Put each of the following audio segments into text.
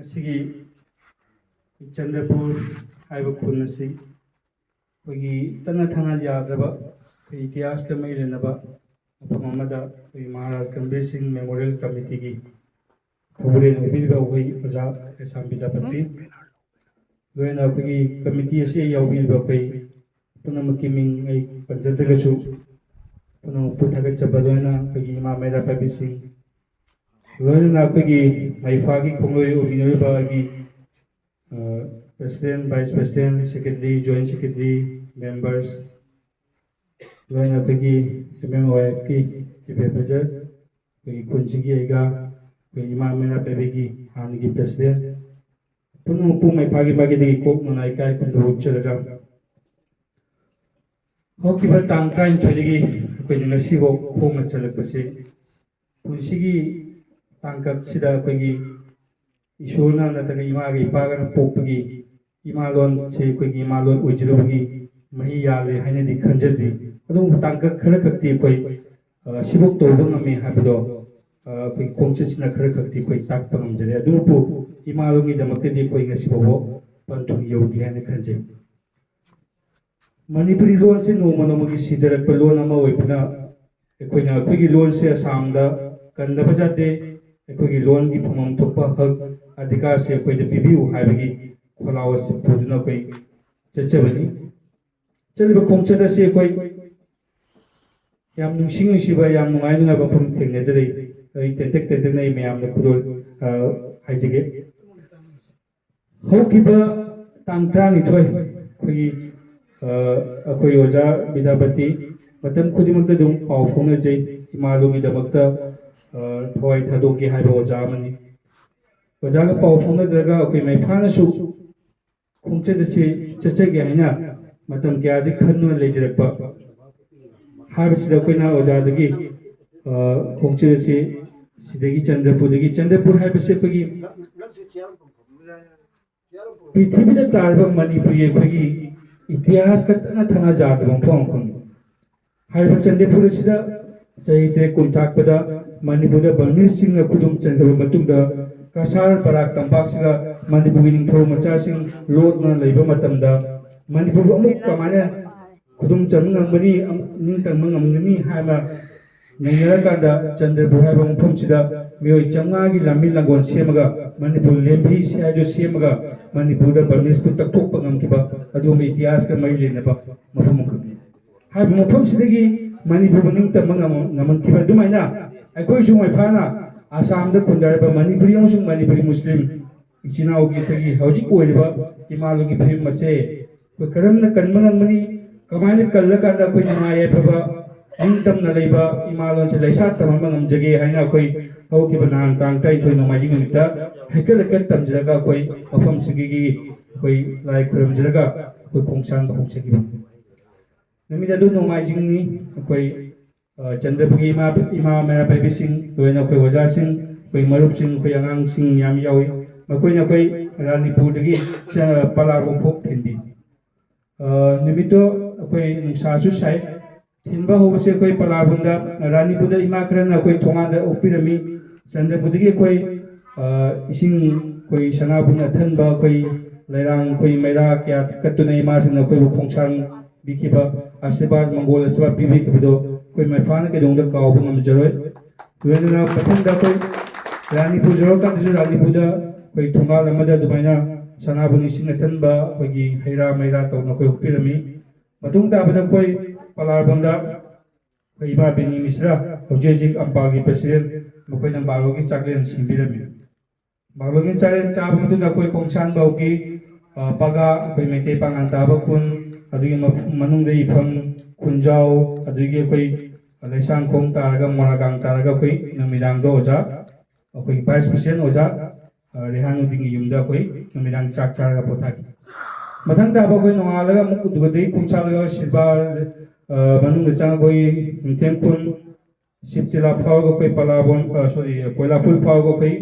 ꯉꯁꯤꯒꯤ ꯆꯟꯗ꯭ꯔꯄꯨꯔ ꯍꯥꯏꯕ ꯈꯨꯟ ꯑꯁꯤ ꯑꯩꯈꯣꯏꯒꯤ ꯇꯠꯅ ꯊꯥꯅ ꯌꯥꯗ꯭ꯔꯕ ꯑꯩꯈꯣꯏ ꯏꯇꯤꯍꯥꯁꯀ ꯃꯔꯤ ꯂꯩꯅꯕ ꯃꯐꯝ ꯑꯃꯗ ꯑꯩꯈꯣꯏ ꯃꯍꯥꯔꯥꯖ ꯒꯝꯚꯤꯔ ꯁꯤꯡ ꯃꯦꯃꯣꯔꯤꯌꯦꯜ ꯀꯃꯤꯇꯤꯒꯤ ꯊꯧꯕꯨꯔꯦꯟ ꯑꯣꯏꯕꯤꯔꯤꯕ ꯑꯩꯈꯣꯏ ꯑꯣꯖꯥ ꯀꯩꯁꯥꯝ ꯕꯤꯗ꯭ꯌꯥꯄꯇꯤ ꯂꯣꯏꯅ ꯑꯩꯈꯣꯏꯒꯤ ꯀꯃꯤꯇꯤ ꯑꯁꯤ ꯌꯥꯎꯕꯤꯔꯤꯕ ꯑꯩꯈꯣꯏ ꯄꯨꯝꯅꯃꯛꯀꯤ ꯃꯤꯡ ꯑꯩ ꯄꯟꯖꯗ꯭ꯔꯒꯁꯨ ꯄꯨꯝꯅꯃꯛꯄꯨ ꯊꯥꯒꯠꯆꯕ ꯂꯣꯏꯅ ꯑꯩꯈꯣꯏꯒꯤ ꯏꯃꯥ ꯃꯩꯔꯥ ꯄꯥꯏꯕꯤꯁꯤꯡ ꯂꯣꯏꯅꯅ ꯑꯩꯈꯣꯏꯒꯤ ꯃꯩꯐꯥꯒꯤ ꯈꯣꯡꯂꯣꯏ ꯑꯣꯏꯕꯤꯔꯤꯕ ꯑꯩꯒꯤ president vice president secretary join secretary members ꯂꯣꯏꯅ ꯑꯩꯈꯣꯏꯒꯤ MMOIFꯀꯤ ꯆꯤꯐ ꯑꯦꯗꯚꯥꯏꯖꯔ ꯑꯩꯈꯣꯏꯒꯤ ꯈꯨꯟꯁꯤꯒꯤ ꯑꯩꯒ ꯑꯩꯈꯣꯏ ꯏꯃꯥ ꯃꯩꯔꯥ ꯄꯥꯏꯕꯤꯒꯤ ꯍꯥꯟꯅꯒꯤ ꯄ꯭ꯔꯁꯤꯗꯦꯟ ꯄꯨꯝꯅꯃꯛꯄꯨ ꯃꯩꯐꯥꯒꯤ ꯃꯥꯏꯀꯩꯗꯒꯤ ꯀꯣꯛꯅꯅ ꯏꯀꯥꯏ ꯈꯨꯝꯅꯕ ꯎꯠꯆꯔꯒ ꯍꯧꯈꯤꯕ ꯇꯥꯡ 23ꯗꯒꯤ ꯑꯩꯈꯣꯏꯅ ꯉꯁꯤꯐꯥꯎ ꯈꯣꯡꯅ ꯆꯠꯂꯛꯄꯁꯤ ꯄꯨꯟꯁꯤꯒꯤ ꯇꯥꯡꯀꯛꯁꯤꯗ ꯑꯩꯈꯣꯏꯒꯤ ꯏꯁꯣꯔꯅ ꯅꯠꯇ꯭ꯔꯒ ꯏꯃꯥꯒ ꯏꯄꯥꯒꯅ ꯄꯣꯛꯄꯒꯤ ꯏꯃꯥꯂꯣꯟꯁꯦ ꯑꯩꯈꯣꯏꯒꯤ ꯏꯃꯥꯂꯣꯟ ꯑꯣꯏꯖꯔꯨꯕꯒꯤ ꯃꯍꯩ ꯌꯥꯜꯂꯦ ꯍꯥꯏꯅꯗꯤ ꯈꯟꯖꯗ꯭ꯔꯤ ꯑꯗꯨꯕꯨ ꯇꯥꯡꯀꯛ ꯈꯔ ꯈꯛꯇꯤ ꯑꯩꯈꯣꯏ ꯁꯤꯐꯥꯎ ꯇꯧꯕ ꯉꯝꯃꯤ ꯍꯥꯏꯕꯗꯣ ꯑꯩꯈꯣꯏ ꯈꯣꯡꯆꯠꯁꯤꯅ ꯈꯔ ꯈꯛꯇꯤ ꯑꯩꯈꯣꯏ ꯇꯥꯛꯄ ꯉꯝꯖꯔꯦ ꯑꯗꯨꯕꯨ ꯏꯃꯥꯂꯣꯟꯒꯤꯗꯃꯛꯇꯗꯤ ꯑꯩꯈꯣꯏ ꯉꯁꯤꯐꯥꯎꯕ ꯄꯟꯊꯨꯡ ꯌꯧꯗꯦ ꯍꯥꯏꯅ ꯈꯟꯖꯩ ꯃꯅꯤꯄꯨꯔꯤ ꯂꯣꯟꯁꯦ ꯅꯣꯡꯃ ꯅꯣꯡꯃꯒꯤ ꯁꯤꯊꯔꯛꯄ ꯂꯣꯟ ꯑꯃ ꯑꯣꯏꯕꯅ ꯑꯩꯈꯣꯏꯅ ꯑꯩꯈꯣꯏꯒꯤ ꯂꯣꯟꯁꯦ ꯑꯁꯥꯝꯗ ꯀꯟꯗꯕ ꯌꯥꯗꯦ ꯑꯩꯈꯣꯏꯒꯤ ꯂꯣꯟꯒꯤ ꯐꯪꯐꯝ ꯊꯣꯛꯄ ꯍꯛ ꯑꯙꯤꯀꯥꯔꯁꯦ ꯑꯩꯈꯣꯏꯗ ꯄꯤꯕꯤꯌꯨ ꯍꯥꯏꯕꯒꯤ ꯈꯣꯜꯂꯥꯎ ꯑꯁꯤ ꯄꯨꯗꯨꯅ ꯑꯩꯈꯣꯏ ꯆꯠꯆꯕꯅꯤ ꯆꯠꯂꯤꯕ ꯈꯣꯡꯆꯠ ꯑꯁꯤ ꯑꯩꯈꯣꯏ ꯌꯥꯝ ꯅꯨꯡꯁꯤꯕ ꯌꯥꯝ ꯅꯨꯡꯉꯥꯏꯕ ꯃꯐꯝ ꯊꯦꯡꯅꯖꯔꯤ ꯑꯩ ꯇꯦꯟꯇꯛ ꯇꯦꯟꯇꯛꯅ ꯑꯩ ꯃꯌꯥꯝꯗ ꯈꯨꯗꯣꯜ ꯍꯥꯏꯖꯒꯦ ꯍꯧꯈꯤꯕ ꯇꯥꯡ 12 ꯑꯩꯈꯣꯏꯒꯤ ꯑꯩꯈꯣꯏ ꯑꯣꯖꯥ ꯕꯤꯗ꯭ꯌꯥꯄꯇꯤ ꯃꯇꯝ ꯈꯨꯗꯤꯡꯃꯛꯇ ꯑꯗꯨꯝ ꯄꯥꯎ ꯐꯥꯎꯅꯖꯩ ꯏꯃꯥꯂꯣꯟꯒꯤꯗꯃꯛꯇ ꯊꯋꯥꯏ ꯊꯥꯗꯣꯛꯀꯦ ꯍꯥꯏꯕ ꯑꯣꯖꯥ ꯑꯃꯅꯤ ꯑꯣꯖꯥꯒ ꯄꯥꯎ ꯐꯥꯎꯅꯗ꯭ꯔꯒ ꯑꯩꯈꯣই ꯃꯩꯐꯥꯅꯁꯨ ꯈꯣꯡꯆꯠ ꯑꯁꯤ ꯆꯠꯆꯒꯦ ꯍꯥꯏꯅ ꯃꯇꯝ ꯀꯌꯥꯗꯤ ꯈꯟꯗꯨꯅ ꯂꯩꯖꯔꯛꯄ ꯍꯥꯏꯕꯁꯤꯗ ꯑꯩꯈꯣꯏꯅ ꯑꯣꯖꯥꯗꯒꯤ ꯈꯣꯡꯆꯠ ꯑꯁꯤ ꯁꯤꯗꯒꯤ ꯆꯟꯗ꯭ꯔꯄꯨꯔ ꯍꯥꯏꯕꯁꯤ ꯑꯩꯈꯣꯏꯒꯤ ꯄ꯭ꯔꯤꯊꯤꯕꯤꯗ ꯇꯥꯔꯤꯕ ꯃꯅꯤꯄꯨꯔꯤ ꯑꯩꯈꯣꯏꯒꯤ ꯏꯇꯤꯍꯥꯁꯀ ꯇꯠꯅ ꯊꯥꯅ ꯌꯥꯗꯕ ꯃꯐꯝ ꯑꯃꯈꯛꯅꯤ ꯍꯥꯏꯔꯤꯕ ꯆꯟꯗ꯭ꯔꯄꯨꯔ ꯑꯁꯤꯗ ꯆꯍꯤ 3 ꯀꯨꯟꯊꯥꯛꯄꯗ ꯃꯅꯤꯄꯨꯔꯗ ꯕꯔꯃꯤꯁꯁꯤꯡꯅ ꯈꯨꯗꯨꯝ ꯆꯟꯈ꯭ꯔꯕ ꯃꯇꯨꯡꯗ ꯀꯁꯥꯔ ꯕꯔꯥꯛ ꯇꯝꯄꯥꯛꯁꯤꯗ ꯃꯅꯤꯄꯨꯔꯒꯤ ꯅꯤꯡꯊꯧ ꯃꯆꯥꯁꯤꯡ ꯂꯣꯠꯅ ꯂꯩꯕ ꯃꯇꯝꯗ ꯃꯅꯤꯄꯨꯔꯕꯨ ꯑꯃꯨꯛ ꯀꯃꯥꯏꯅ ꯈꯨꯗꯨꯝ ꯆꯟꯕ ꯉꯝꯒꯅꯤ ꯅꯤꯡꯇꯝꯕ ꯉꯝꯒꯅꯤ ꯍꯥꯏꯕ ꯅꯩꯅꯔꯀꯥꯟꯗ ꯆꯟꯗ꯭ꯔꯄꯨꯔ ꯍꯥꯏꯕ ꯃꯐꯝꯁꯤꯗ ꯃꯤꯑꯣꯏ 500ꯒꯤ ꯂꯝꯕꯤ ꯂꯥꯡꯒꯣꯜ ꯁꯦꯝꯃꯒ ꯃꯅꯤꯄꯨꯔ ꯂꯦꯝꯕꯤ ꯍꯥꯏꯗꯨ ꯁꯦꯝꯃꯒ ꯃꯅꯤꯄꯨꯔꯗ ꯕꯔꯃꯤꯁꯄꯨ ꯇꯛꯊꯣꯛꯄ ꯉꯝꯈꯤꯕ ꯑꯗꯨꯒꯨꯝꯕ ꯏꯇꯤꯍꯥꯁꯀ ꯃꯔꯤ ꯂꯩꯅꯕ ꯃꯐꯝ ꯑꯃꯈꯛꯅꯤ ꯍꯥꯏꯕ ꯃꯐꯝꯁꯤꯗꯒꯤ ꯃꯅꯤꯄꯨꯔꯕꯨ ꯅꯤꯡꯇꯝꯕ ꯉꯝꯈꯤꯕ ꯑꯗꯨꯃꯥꯏꯅ ꯑꯩꯈꯣꯏꯁꯨ ꯃꯩꯐꯥꯅ ꯑꯁꯥꯝꯗ ꯈꯨꯟꯗꯥꯔꯤꯕ ꯃꯅꯤꯄꯨꯔꯤ ꯑꯃꯁꯨꯡ ꯃꯅꯤꯄꯨꯔꯤ ꯃꯨꯁꯂꯤꯝ ꯏꯆꯤꯜ ꯏꯅꯥꯎꯒꯤ ꯑꯩꯈꯣꯏꯒꯤ ꯍꯧꯖꯤꯛ ꯑꯣꯏꯔꯤꯕ ꯏꯃꯥꯂꯣꯟꯒꯤ ꯐꯤꯕꯝ ꯑꯁꯦ ꯑꯩꯈꯣꯏ ꯀꯔꯝꯅ ꯀꯟꯕ ꯉꯝꯒꯅꯤ ꯀꯃꯥꯏꯅ ꯀꯜꯂꯀꯥꯟꯗ ꯑꯩꯈꯣꯏ ꯅꯨꯡꯉꯥꯏ ꯌꯥꯏꯐꯕ ꯅꯤꯡꯇꯝꯅ ꯂꯩꯕ ꯏꯃꯥꯂꯣꯟꯁꯦ ꯂꯩꯁꯥ ꯇꯝꯍꯟꯕ ꯉꯝꯖꯒꯦ ꯍꯥꯏꯅ ꯑꯩꯈꯣꯏ ꯍꯧꯈꯤꯕ ꯅꯍꯥꯟ ꯇꯥꯡ 13 ꯅꯣꯡꯃꯥꯏꯖꯤꯡ ꯅꯨꯃꯤꯠꯇ ꯍꯩꯀꯠ ꯇꯝꯖꯔꯒ ꯑꯩꯈꯣꯏ ꯃꯐꯝꯁꯤꯒꯤ ꯑꯩꯈꯣꯏ ꯂꯥꯏ ꯈꯨꯔꯨꯝꯖꯔꯒ ꯑꯩꯈꯣꯏ ꯈꯣꯡꯁꯥꯟꯕ ꯍꯧꯖꯈꯤꯕ ꯅꯨꯃꯤꯠ ꯑꯗꯨ ꯅꯣꯡꯃꯥꯏꯖꯤꯡꯅꯤ ꯑꯩꯈꯣꯏ ꯆꯟꯗ꯭ꯔꯄꯨꯔꯒꯤ ꯏꯃꯥ ꯃꯩꯔꯥ ꯄꯥꯏꯕꯤꯁꯤꯡ ꯂꯣꯏꯅ ꯑꯩꯈꯣꯏ ꯑꯣꯖꯥꯁꯤꯡ ꯑꯩꯈꯣꯏ ꯃꯔꯨꯞꯁꯤꯡ ꯑꯩꯈꯣꯏ ꯑꯉꯥꯡꯁꯤꯡ ꯌꯥꯝ ꯌꯥꯎꯏ ꯃꯈꯣꯏꯅ ꯑꯩꯈꯣꯏ ꯔꯥꯅꯤꯄꯨꯔꯗꯒꯤ ꯄꯂꯥꯔꯕꯨꯛ ꯐꯥꯎ ꯊꯤꯟꯕꯤ ꯅꯨꯃꯤꯠꯇꯣ ꯑꯩꯈꯣꯏ ꯅꯨꯡꯁꯥꯁꯨ ꯁꯥꯏ ꯊꯤꯟꯕ ꯍꯧꯕꯁꯦ ꯑꯩꯈꯣꯏ ꯄꯂꯥꯔꯕꯨꯡꯗ ꯔꯥꯅꯤꯄꯨꯔꯗ ꯏꯃꯥ ꯈꯔꯅ ꯑꯩꯈꯣই ꯊꯣꯡꯒꯥꯟꯗ ꯑꯣꯛꯄꯤꯔꯝꯃꯤ ꯆꯟꯗ꯭ꯔꯄꯨꯔꯗꯒꯤ ꯑꯩꯈꯣꯏ ꯏꯁꯤꯡ ꯑꯩꯈꯣꯏ ꯁꯅꯥꯕꯨꯟ ꯑꯊꯟꯕ ꯑꯩꯈꯣꯏ ꯂꯩꯔꯥꯡ ꯑꯩꯈꯣꯏ ꯃꯩꯔꯥ ꯀꯌꯥ ꯀꯠꯇꯨꯅ ꯏꯃꯥꯁꯤꯡꯅ ꯑꯩꯈꯣꯏꯕꯨ ꯈꯣꯡꯁꯥꯟꯕꯤꯈꯤꯕ ꯑꯥꯁꯤꯔꯕꯥꯗ ꯃꯪꯒꯣꯜ ꯑꯁꯤꯔꯕꯥꯗ ꯄꯤꯕꯤꯈꯤꯕꯗꯣ ꯑꯩꯈꯣই ꯃꯩꯐꯥꯅ ꯀꯩꯗꯧꯅꯨꯡꯗ ꯀꯥꯎꯕ ꯉꯝꯖꯔꯣꯏ ꯂꯣꯏꯅꯅ ꯃꯊꯪꯗ ꯑꯩꯈꯣꯏ ꯔꯥꯅꯤꯄꯨꯔ ꯌꯧꯔꯀꯥꯟꯗꯁꯨ ꯔꯥꯅꯤꯄꯨꯔꯗ ꯑꯩꯈꯣꯏ ꯊꯣꯡꯒꯥꯜ ꯑꯃꯗ ꯑꯗꯨꯃꯥꯏꯅ ꯁꯅꯥꯕꯨꯟ ꯏꯁꯤꯡ ꯑꯊꯟꯕ ꯑꯩꯈꯣꯏꯒꯤ ꯍꯩꯔꯥ ꯃꯩꯔꯥ ꯇꯧꯅ ꯑꯩꯈꯣꯏ ꯑꯣꯛꯄꯤꯔꯝꯃꯤ ꯃꯇꯨꯡ ꯇꯥꯕꯗ ꯑꯩꯈꯣꯏ ꯄꯂꯥꯔꯕꯨꯡꯗ ꯑꯩꯈꯣꯏ ꯏꯃꯥ ꯕꯦꯅꯤ ꯃꯤꯁ꯭ꯔꯥ ꯍꯧꯖꯤꯛ ꯍꯧꯖꯤꯛ ꯑꯝꯄꯥꯒꯤ ꯄ꯭ꯔꯁꯤꯗꯦꯟ ꯃꯈꯣꯏꯅ ꯕꯥꯔꯣꯒꯤ ꯆꯥꯛꯂꯦꯟ ꯁꯤꯟꯕꯤꯔꯝꯃꯤ ꯕꯥꯔꯣꯒꯤ ꯆꯥꯛꯂꯦꯟ ꯆꯥꯕ ꯃꯇꯨꯡꯗ ꯑꯩꯈꯣই ꯈꯣꯡꯁꯥꯟꯕ ꯍꯧꯈꯤ ꯄꯥꯒꯥ ꯑꯩꯈꯣꯏ ꯃꯩꯇꯩ ꯄꯥꯉꯟ ꯇꯥꯕ ꯈꯨꯟ ꯑꯗꯨꯒꯤ ꯃꯅꯨꯡꯗ ꯏꯐꯝ ꯈꯨꯟꯖꯥꯎ ꯑꯗꯨꯗꯒꯤ ꯑꯩꯈꯣꯏ ꯂꯩꯁꯥꯡꯈꯣꯡ ꯇꯥꯔꯒ ꯃꯣꯔꯥꯒꯥꯡ ꯇꯥꯔꯒ ꯑꯩꯈꯣꯏ ꯅꯨꯃꯤꯗꯥꯡꯗ ꯑꯣꯖꯥ ꯑꯩꯈꯣꯏ ꯚꯥꯏꯁ ꯄ꯭ꯔꯁꯤꯗꯦꯟ ꯑꯣꯖꯥ ꯔꯦꯍꯥꯟꯎꯗꯤꯟꯒꯤ ꯌꯨꯝꯗ ꯑꯩꯈꯣꯏ ꯅꯨꯃꯤꯗꯥꯡ ꯆꯥꯛ ꯆꯥꯔꯒ ꯄꯣꯊꯥꯈꯤ ꯃꯊꯪ ꯇꯥꯕ ꯑꯩꯈꯣꯏ ꯅꯣꯡꯉꯥꯜꯂꯒ ꯑꯃꯨꯛ ꯑꯗꯨꯗꯒꯤ ꯈꯣꯡꯁꯥꯜꯂꯒ ꯁꯤꯜꯕꯥꯔ ꯃꯅꯨꯡꯗ ꯆꯪꯉꯒ ꯑꯩꯈꯣꯏ ꯅꯤꯡꯊꯦꯝꯈꯨꯟ ꯁꯤꯞꯇꯤꯂꯥ ꯐꯥꯎꯔꯒ ꯑꯩꯈꯣꯏ ꯄꯂꯥꯕꯣꯟ ꯀꯣꯏꯂꯥꯄꯨꯔ ꯐꯥꯎꯔꯒ ꯑꯩꯈꯣꯏ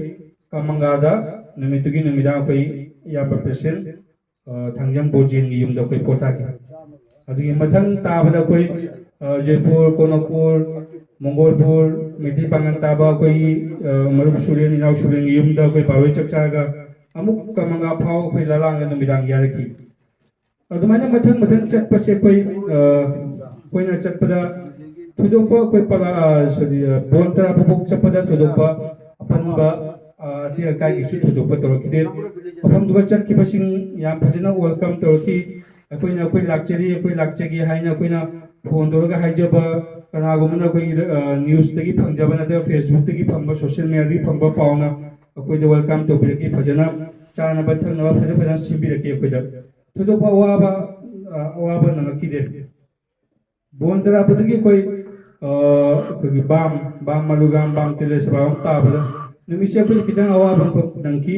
ꯀꯥꯃꯪꯒꯥꯗ ꯅꯨꯃꯤꯠꯇꯨꯒꯤ ꯅꯨꯃꯤꯗꯥꯡ ꯑꯩꯈꯣꯏ ꯏꯌꯥꯝꯕ ꯄ꯭ꯔꯁꯤꯗꯦꯟ ꯊꯥꯡꯖꯝ ꯕꯣꯔꯖꯦꯟꯒꯤ ꯌꯨꯝꯗ ꯑꯩꯈꯣꯏ ꯄꯣꯊꯥꯈꯤ ꯑꯗꯨꯒꯤ ꯃꯊꯪ ꯇꯥꯕꯗ ꯑꯩꯈꯣꯏ ꯖयपुर कोनकपुर मंगोलपुर मैथी पांगन ताबा कोई मरुप सुरेन इनाव सुरेन युम दा कोई बावे चक चागा amuk kamanga phao khoi lalang ga numidang yaraki adumana mathang mathang chatpase koi koina chatpada thudopa koi pala sodi bontara bubuk chapada thudopa apanba dia kai gi chu thudopa torkide apam duga chatki basing yam phajana welcome torki koina koi lakchegi haina koina phone dorga haijaba kanagumna koi news tagi phangjaba na Facebook tagi phangba social media ri phangba pauna koi de welcome to biraki phajana chana bathang na phajana sibiraki koi da thudopa waba na kide bontara budagi koi kogi bam malugam bam teles bam tabla numisya koi kitang awabang ko nangki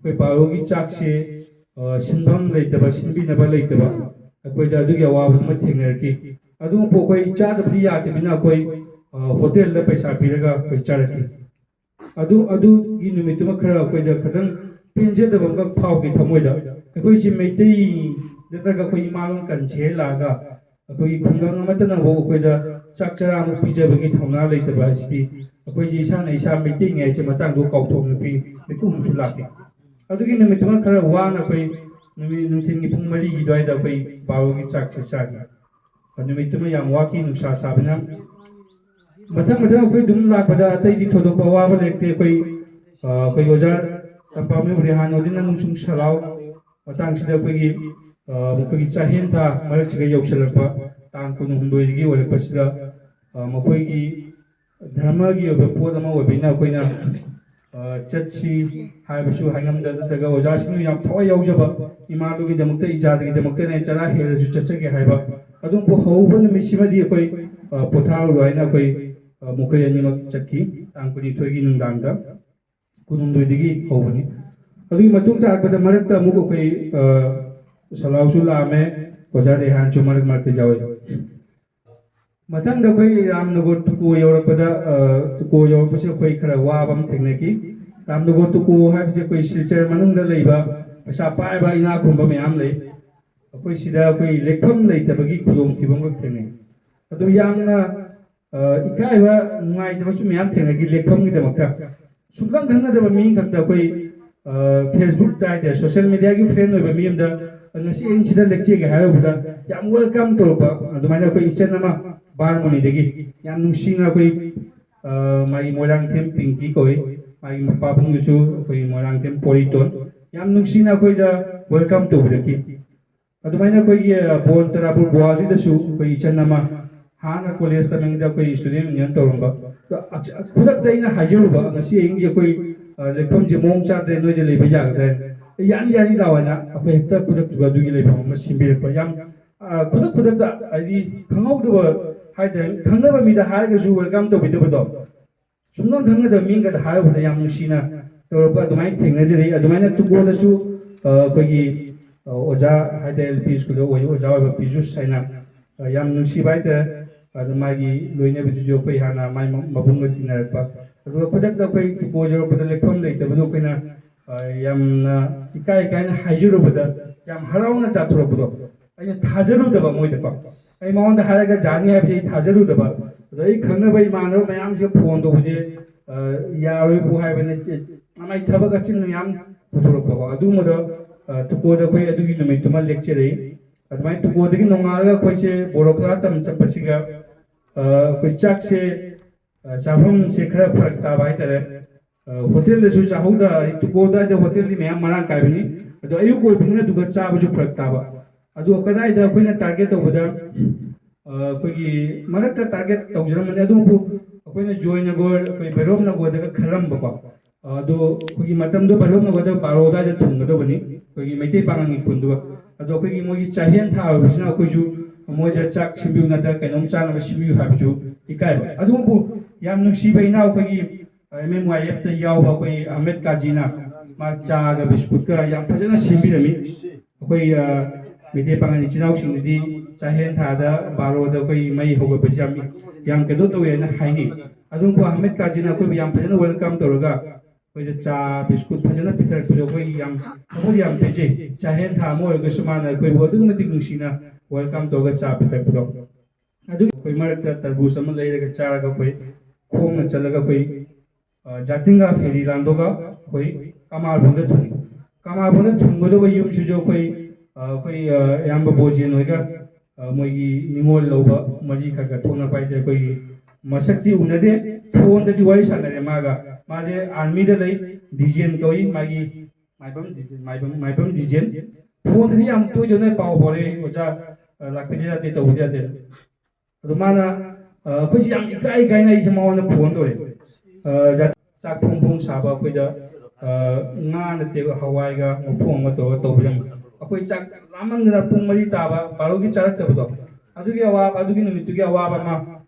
koi parogi chakse sinbam leitaba sinbinaba leitaba koi da adugi awabang mathengnerki adu po koi chadabdi yatimina koi hotel da paisa piraga koi charaki adu gi numituma khara koi da khadang penje da bangka phawgi thamoida koi ji meitei nataga koi malon kanche laga koi khungang amatana bo koi da chakchara mu pijabagi thongna leitaba asti koi ji isa na isa meitei ngai che matang do kauthong pi mikum su laki adu gi numituma khara wana koi numithin gi phung mari gi doi da koi bawogi chakche chagi numituma yam waki nusa sabna mathang koi dum lakpada tai di thodopa waba lekte koi ojar tampamni rihan odin na mungsung salau matang sida koi mukoi chahin tha marak siga yausalakpa tang kunu hundoi gi olakpa sida mukoi gi dharma gi oba pot ama obina koina chatchi haibasu hangam da daga ojar sinu yam thoi yaujaba imalu gi jamukta ijad gi jamukta ne chara hera su chachage haiba adum bo hauban misima di koi pothau roina koi mukoi animak chakki tang kuni thoi gi nungdangda kunundoi digi haubani adu matung ta akpada marakta muko koi salau su lame ojar rehan chu marak marak jawi mathang da koi ramnago tuku yorakpada tuku yorakpase koi khara wabam thengnaki ramnago tuku haibse koi silchar manungda leiba pasa paiba ina khumba mayam lei koi sida koi lekham leitabagi khulong thibam gak thengne adu yamna ikaiba ngai da chu mayam thengnaki lekham gi damakta sungkang khangna da mi khakta koi Facebook ta de social media gi friend oiba mi amda ngasi inchida lecture gi hayobuda yam welcome to ba adumaina koi ichanama barmoni degi yam nungsinga koi mai morang them pinki koi mai mapabung su koi morang them politon yam nungsina koi da welcome to breki adumaina koi bon tarabur boali da su koi ichanama hana college ta mengda koi student union toromba khudak daina hajuba ngasi ingje koi lekham je mong cha de noi de leba ya ga yani lawana akoi hekta khudak tuga dugi leba ma simbir pa yam khudak da ai khangau da haida khangnaba mi da haiga su welcome to bidu do sumnang khangna da mi ga da haiba da yam nusina torba adumai thengna jeri adumaina tugo da su koi gi oja haida LP school do oja ba pisus saina yam nusi bai da adumai loina bidu jo koi hana mai mabung tinarpa adu khudak da koi tugo jo ba lekham leita bu koina yamna ikai na haijuru bada yam harauna chathuro bu aina thajaru da ba moi da pa ai maon da haraga jani hai bi thajaru da ba dai khangna bai mano mayam se phone do buje ya oi bu hai bane amai thabaga chin yam puthuro ba adu mo da tuko da koi adu gi numai tuma lecture ai admai tuko da gi nonga koi se borokra tam chapasiga koi chak se chafum se khara pharak ta bai tare hotel le su chahauda tuko da de hotel ni mayam marang kai bini adu ayu koi bini duga cha bu ju pharak ta ba adu kadai da koina target tawada koi marakta target tawjaram adu bu koina join na gor koi berom na goda khalam ba adu koi matam do berom na goda baroda da thung do bani koi meite pangang kundu adu koi mo gi chahen tha bisna koi ju mo da chak simbiu na da kainom cha na simbiu ha ju ikai ba adu bu yam nungsi bai na koi MMYF ta yaw ba koi Ahmed Kajina ma cha ga biskut ka yam phajana simbirami koi meite pangang chinau sing di chahen tha da baroda koi mai hoga basiam yam ke do to na haini adu bu Ahmed Kajina koi yam phajana welcome to roga koi da cha biskut phajana pitar ko koi yam ko yam peje chahen tha mo ga sumana koi bo du mati nungsina welcome to ga cha pitar ko adu koi marak ta tarbus am lai ga cha ga koi khom na chalaga koi jatinga feri landoga koi kamal bunda thuni ꯀꯃꯥꯕꯣꯅ ꯊꯨꯡꯒꯗꯕ ꯌꯨꯝꯁꯤꯁꯨ ꯑꯩꯈꯣꯏ ꯑꯌꯥꯝꯕ ꯕꯣꯖꯦꯟ ꯍꯣꯏꯒ ꯃꯣꯏꯒꯤ ꯅꯤꯉꯣꯜ ꯂꯧꯕ ꯃꯔꯤ ꯈꯔ ꯈꯔ ꯊꯣꯛꯅꯕ ꯍꯥꯏꯇꯥꯔꯦ ꯑꯩꯈꯣꯏꯒꯤ ꯃꯁꯛꯇꯤ ꯎꯅꯗꯦ ꯐꯣꯟꯗꯗꯤ ꯋꯥꯔꯤ ꯁꯥꯟꯅꯔꯦ ꯃꯥꯁꯦ ꯑꯥꯔꯃꯤꯗ ꯂꯩ ꯗꯤꯖꯦꯟ ꯀꯧꯏ ꯃꯥꯒꯤ ꯃꯥꯏꯕꯝ ꯗꯤꯖꯦꯟ ꯐꯣꯟꯗꯗꯤ ꯌꯥꯝ ꯇꯣꯏ ꯇꯣꯏꯅ ꯄꯥꯎ ꯐꯥꯎꯔꯛꯏ ꯑꯣꯖꯥ ꯂꯥꯛꯄꯤꯗ ꯌꯥꯗꯦ ꯇꯧꯕꯗꯤ ꯌꯥꯗꯦ ꯑꯗꯣ ꯃꯥꯅ ꯑꯩꯈꯣꯏꯁꯤ ꯌꯥꯝ ꯏꯀꯥꯏ ꯀꯥꯏꯅ ꯑꯩꯁꯦ ꯃꯉꯣꯟꯗ ꯐꯣꯟ ꯇꯧꯔꯦ ꯆꯥꯛ ꯐꯣꯡ ꯐꯣꯡ ꯁꯥꯕ ꯑꯩꯈꯣꯏꯗ ꯉꯥ ꯅꯠꯇꯦ ꯍꯋꯥꯏꯒ ꯃꯐꯣꯡ ꯑꯃ ꯇꯧꯔꯒ ꯇꯧꯕꯤꯔꯝꯃꯤ ꯑꯩꯈꯣꯏ ꯆꯥꯛ ꯂꯥꯝꯃꯟꯗꯅ ꯄꯨꯡ 4 ꯇꯥꯕ ꯕꯥꯔꯣꯒꯤ ꯆꯥꯔꯛꯇꯕꯗꯣ ꯑꯗꯨꯒꯤ ꯑꯋꯥꯕ ꯑꯗꯨꯒꯤ ꯅꯨꯃꯤꯠꯇꯨꯒꯤ ꯑꯋꯥꯕ ꯑꯃ